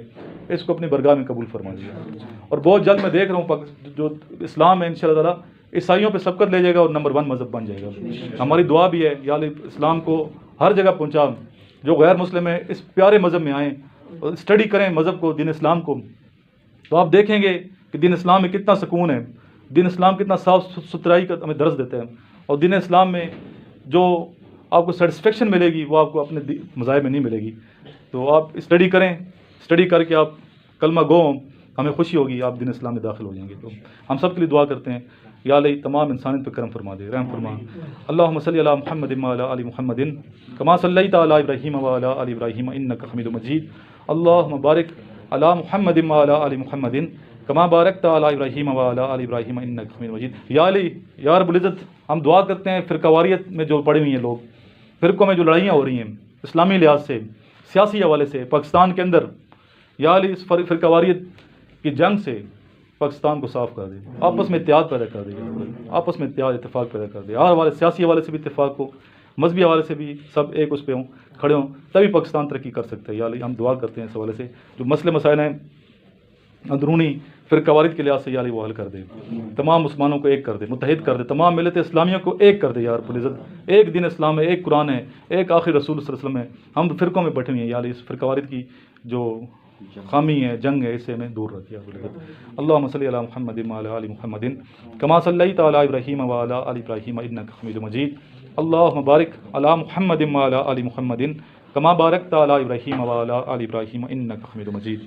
इसको अपनी बरगाह में कबूल फरमा दिया। और बहुत जल्द मैं देख रहा हूँ जो इस्लाम है इंशाअल्लाह ताला ईसाइयों पे सबकत ले जाएगा और नंबर 1 मज़हब बन जाएगा। हमारी दुआ भी है या अल्लाह इस्लाम को हर जगह पहुँचा, जो गैर मुस्लिम है इस प्यारे मज़हब में आएँ और स्टडी करें मज़हब को, दीन इस्लाम को, तो आप देखेंगे कि दीन इस्लाम में कितना सुकून है, दीन इस्लाम कितना साफ़ सुथराई का हमें दर्स देता है। और दीन इस्लाम में जो आपको सेटिस्फेक्शन मिलेगी वो आपको अपने मज़ाहिब में नहीं मिलेगी। तो आप स्टडी करें, स्टडी करके आप कलमा गो, हमें खुशी होगी आप दीन इस्लाम में दाखिल हो जाएंगे। तो हम सब के लिए दुआ करते हैं या अल्लाह तमाम इंसानियत पर करम फरमा दे, रहम फरमा। अल्लाहुम्मा सल्ली अला मुहम्मदिन व अला आलि मुहम्मदिन कमा सल्लैता अला इब्राहीम व अला आलि इब्राहीम इन्नका हमीदुम मजीद। अल्लाहुम्मा बारिक अला मुहम्मदिन व अला आलि मुहम्मदिन कमा बारकता अला इब्राहीम व अला आलि इब्राहीम इन्नका हमीदुम मजीद। या अली या रब्बुल इज़्ज़त, हम दुआ करते हैं फ़िरक़ावारियत में जो पड़े हुए हैं लोग, फ़िरक़ों में जो लड़ाइयाँ हो रही हैं इस्लामी लिहाज से, सियासी हवाले से पाकिस्तान के अंदर, या अली इस फ़िरक़ावारियत की जंग से पाकिस्तान को साफ़ कर दे, आपस में इत्तेहाद पैदा कर दे, आपस में इत्तेहाद इत्तेफाक पैदा कर दे, हर हवाले सियासी हवाले से भी इत्तेफाक हो, मजहबी हवाले से भी सब एक उस पे हों, खड़े हों, तभी पाकिस्तान तरक्की कर सकता है। या अली हम दुआ करते हैं इस हवाले से जो मसले मसाइल हैं अंदरूनी फ़िरक़ावारियत के लिहाज से, या अली वो हल कर दे, तमाम मुसलमानों को एक कर दे, मुत्तहिद कर दे, तमाम मिलत इस्लामियों को एक कर दे। या रब्बुल इज़्ज़त, एक दिन इस्लाम है, एक कुरान है, एक आखिर रसूल सल्लल्लाहु अलैहि वसल्लम है, हम फ़िरक़ों में बैठे हुए हैं। या अली इस फ़िरक़ावारियत की जो खामी है, जंग है, इसे हमें दूर रखिए। अल्लाहुम्मा सल्ली अला मुहम्मदिन व अला आलि मुहम्मदिन कमा सल्लैता अला इब्राहीम व अला आलि इब्राहीम इन्नका हमीदुम मजीद। अल्लाहुम्मा बारिक अला मुहम्मदिन व अला आलि मुहम्मदिन कमा बारकता अला इब्राहीम व अला आलि इब्राहीम इन्नका हमीदुम मजीद।